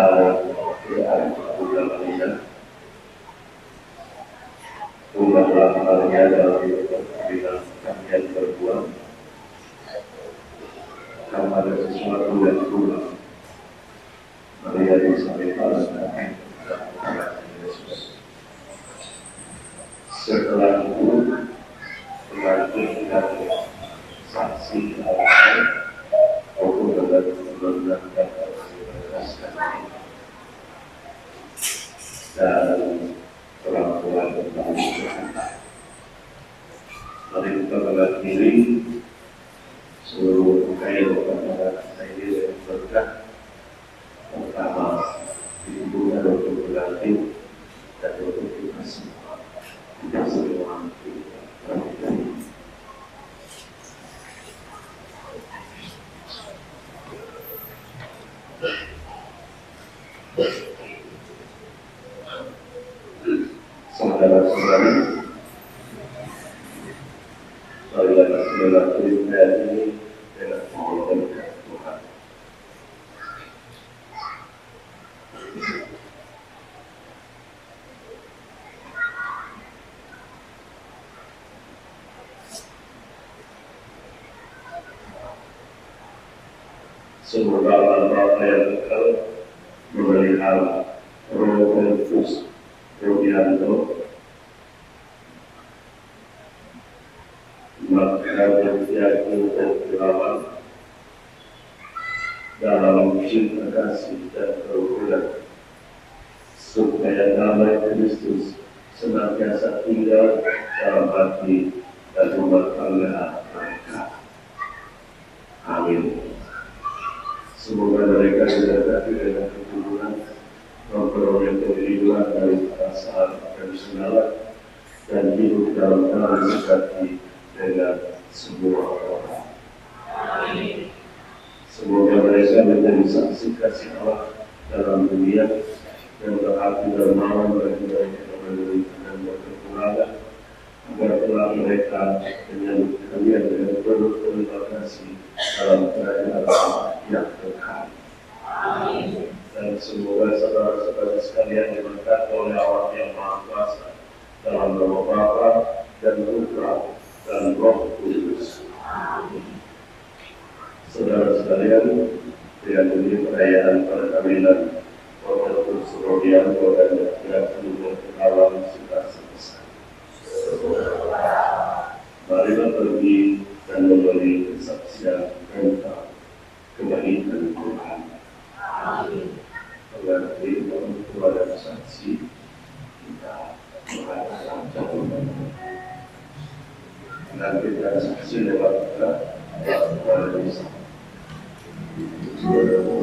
berada dalamnya, undanglah halnya dalam bidang kalian berdua, karena ada sesuatu yang kurang. Maria disampaikan kepada Yesus. Setelah itu, pengantin dan saksi alasan maupun benar-benar dan orang tua tentang mari kita mengakhiri seluruh kain kepada saya yang berkah. Pertama, ibu dan dokter berarti dan dokter kita semua tidak semua saudara-saudari, marilah segala perintah ini dengan mengucapkan Tuhan. Semoga Allah Bapa yang kekal memelihara Roh Kudus Rubianto, maka berjati dan dirawat dalam cinta kasih dan kerukunan, supaya damai Kristus senantiasa tinggal dalam hati dan rumah tangga mereka. Amin. Semoga mereka diberkati dengan keturunan, memperoleh kehidupan dari perasaan tradisional dan hidup dalam damai sejati dengan semua orang. Amin. Semoga mereka menjadi saksi kasih Allah dalam dunia dan berarti dermawan bagi mereka yang menderita dan berkekurangan, agar telah mereka menyambut kalian dengan penuh terima kasih dalam kerajaan Allah yang kekal. Amin. Dan semoga saudara-saudara sekalian diberkati oleh Allah yang Maha Kuasa dalam nama Bapa dan Putra dan Roh Kudus. Amin. Saudara sekalian, dengan ini perayaan perkawinan Dr. Surobianto dan Dr. Kenalan sudah selesai. Marilah pergi dan memberi kesaksian tentang kebaikan Tuhan. Amin. Mengerti orang tua dan saksi kita mengatakan catatan. Dan kita saksi lewat kita kepada desa. Surround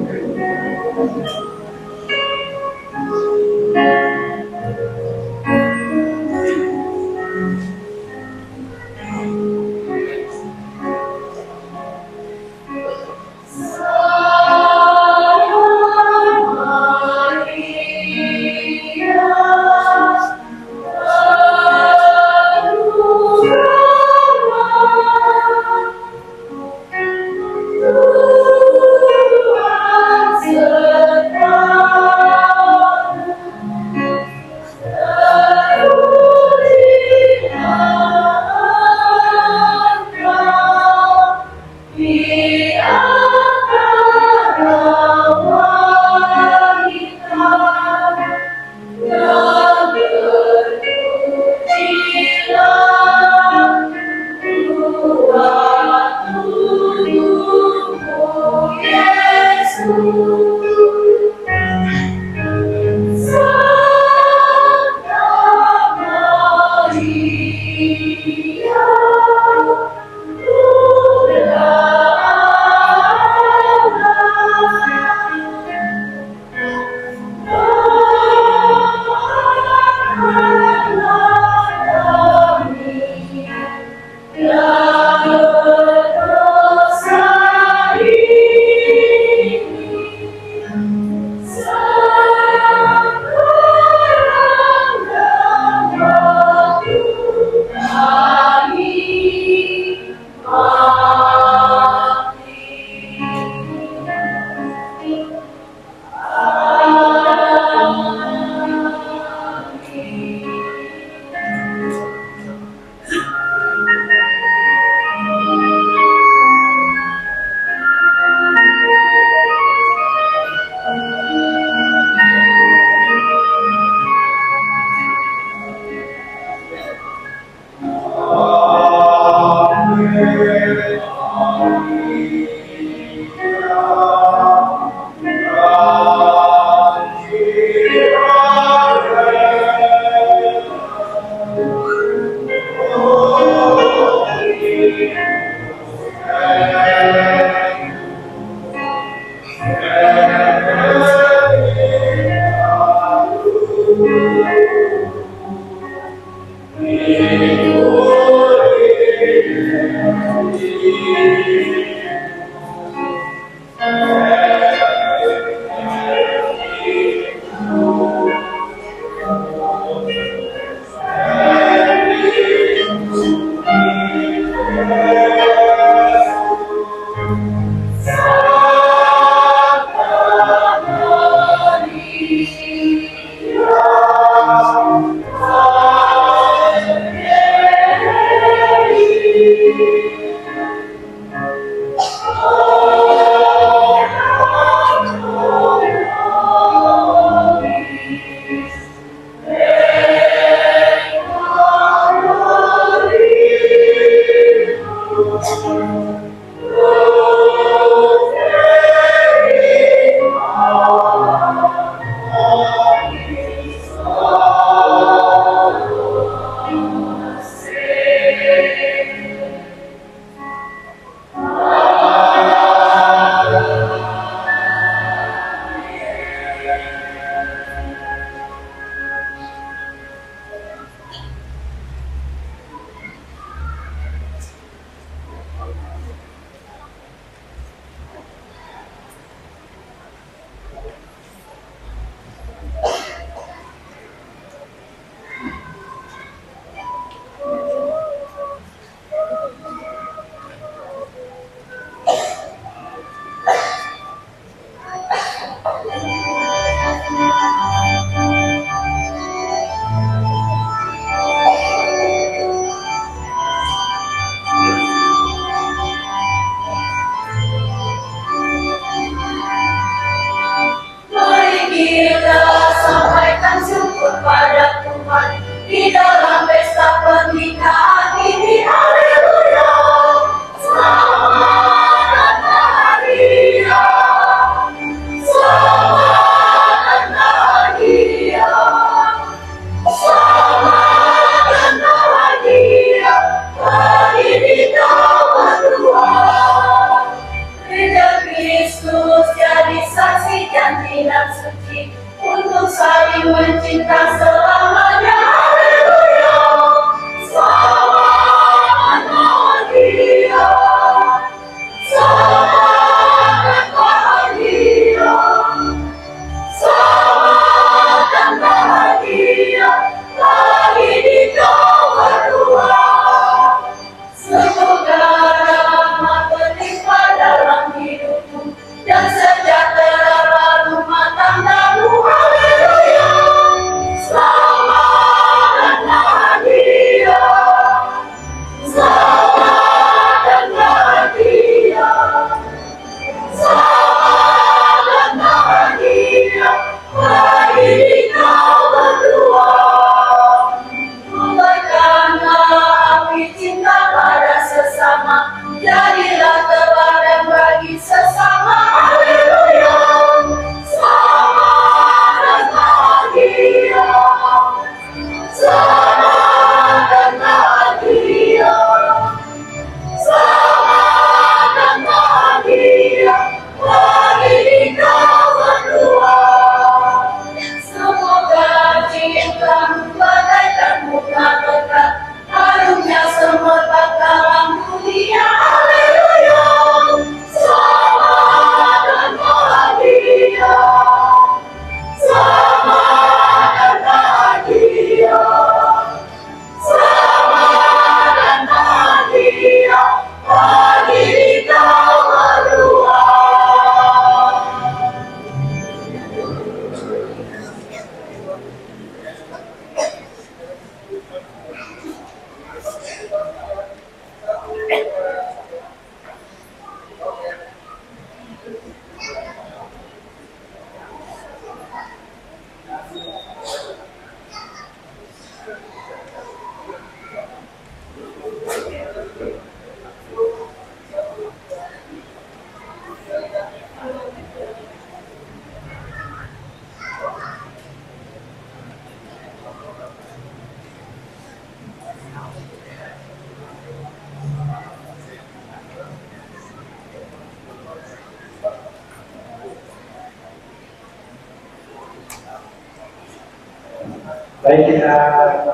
Baik, kita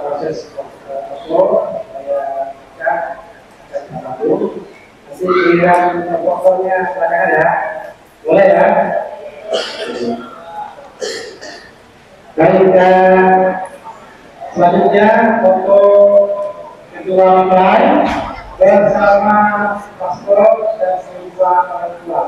proses foto, saya dulu. Nanti giliran fotonya silakan ya, boleh ya. Baik, selanjutnya foto ketua mempelai bersama paspor dan kedua orang tua.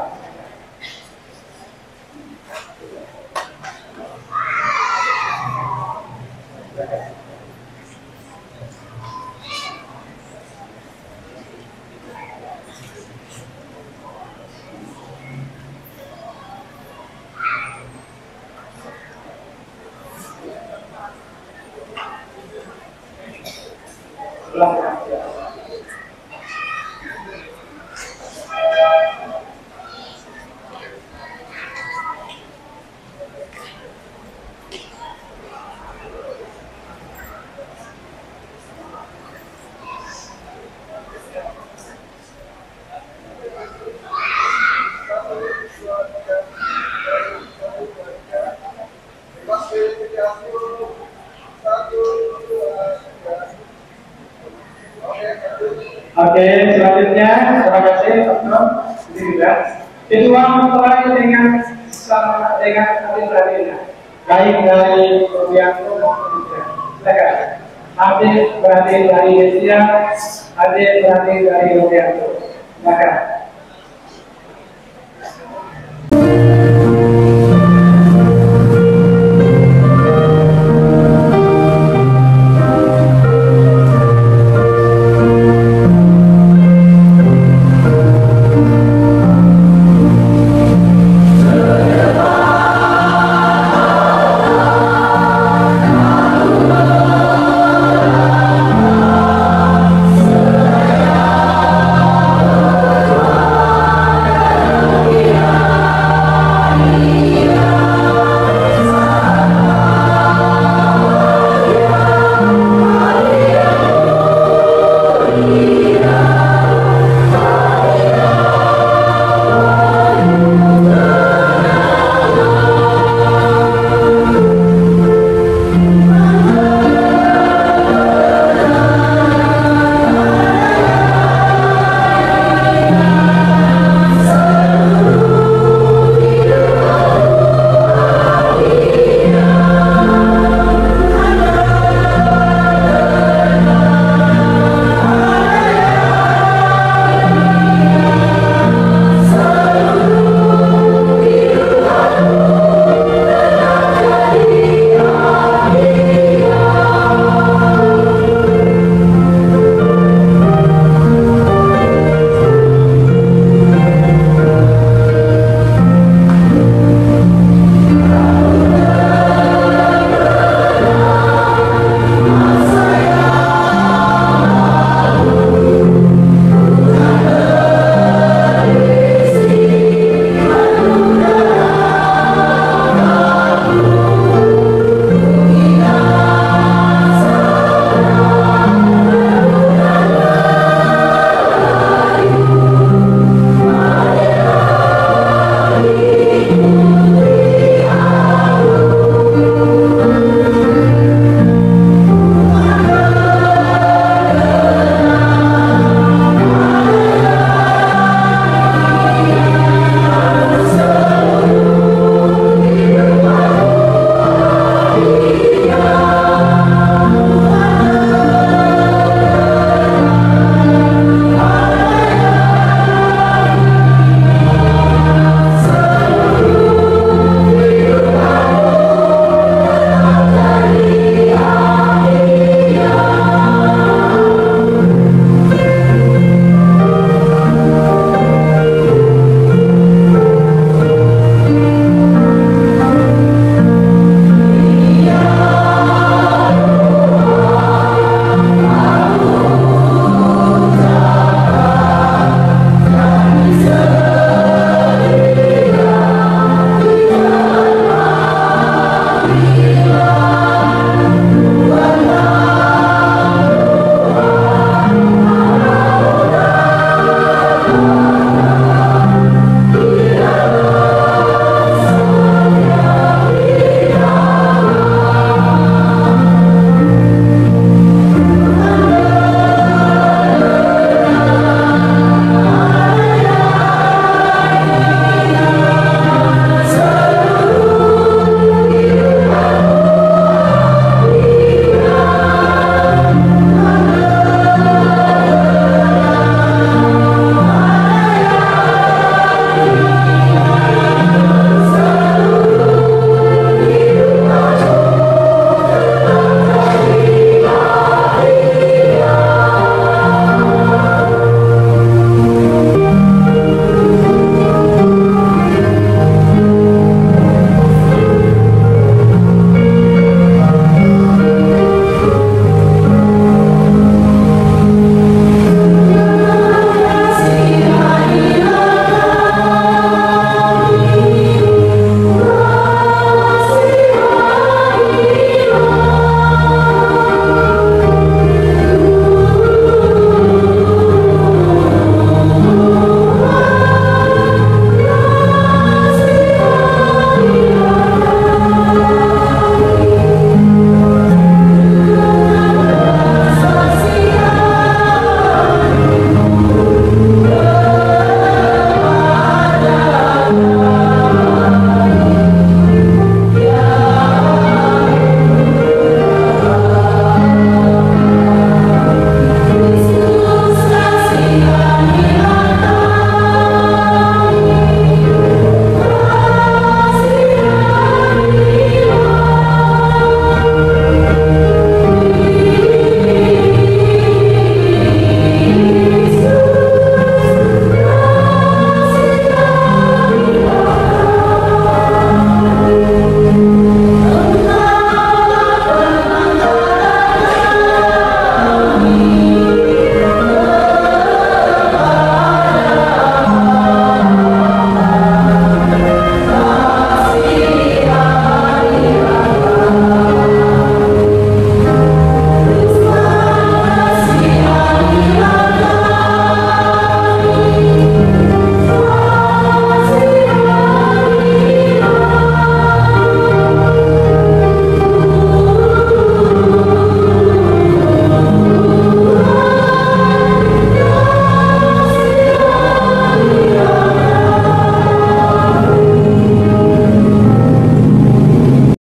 Oke, selanjutnya terima kasih teman-teman. Ini juga kedua mempelai dengan sama dengan adik-beradiknya, baik dari Robianto maupun Indra. Silakan. Adik beradik dari Desia, adik beradik dari Robianto. Silakan.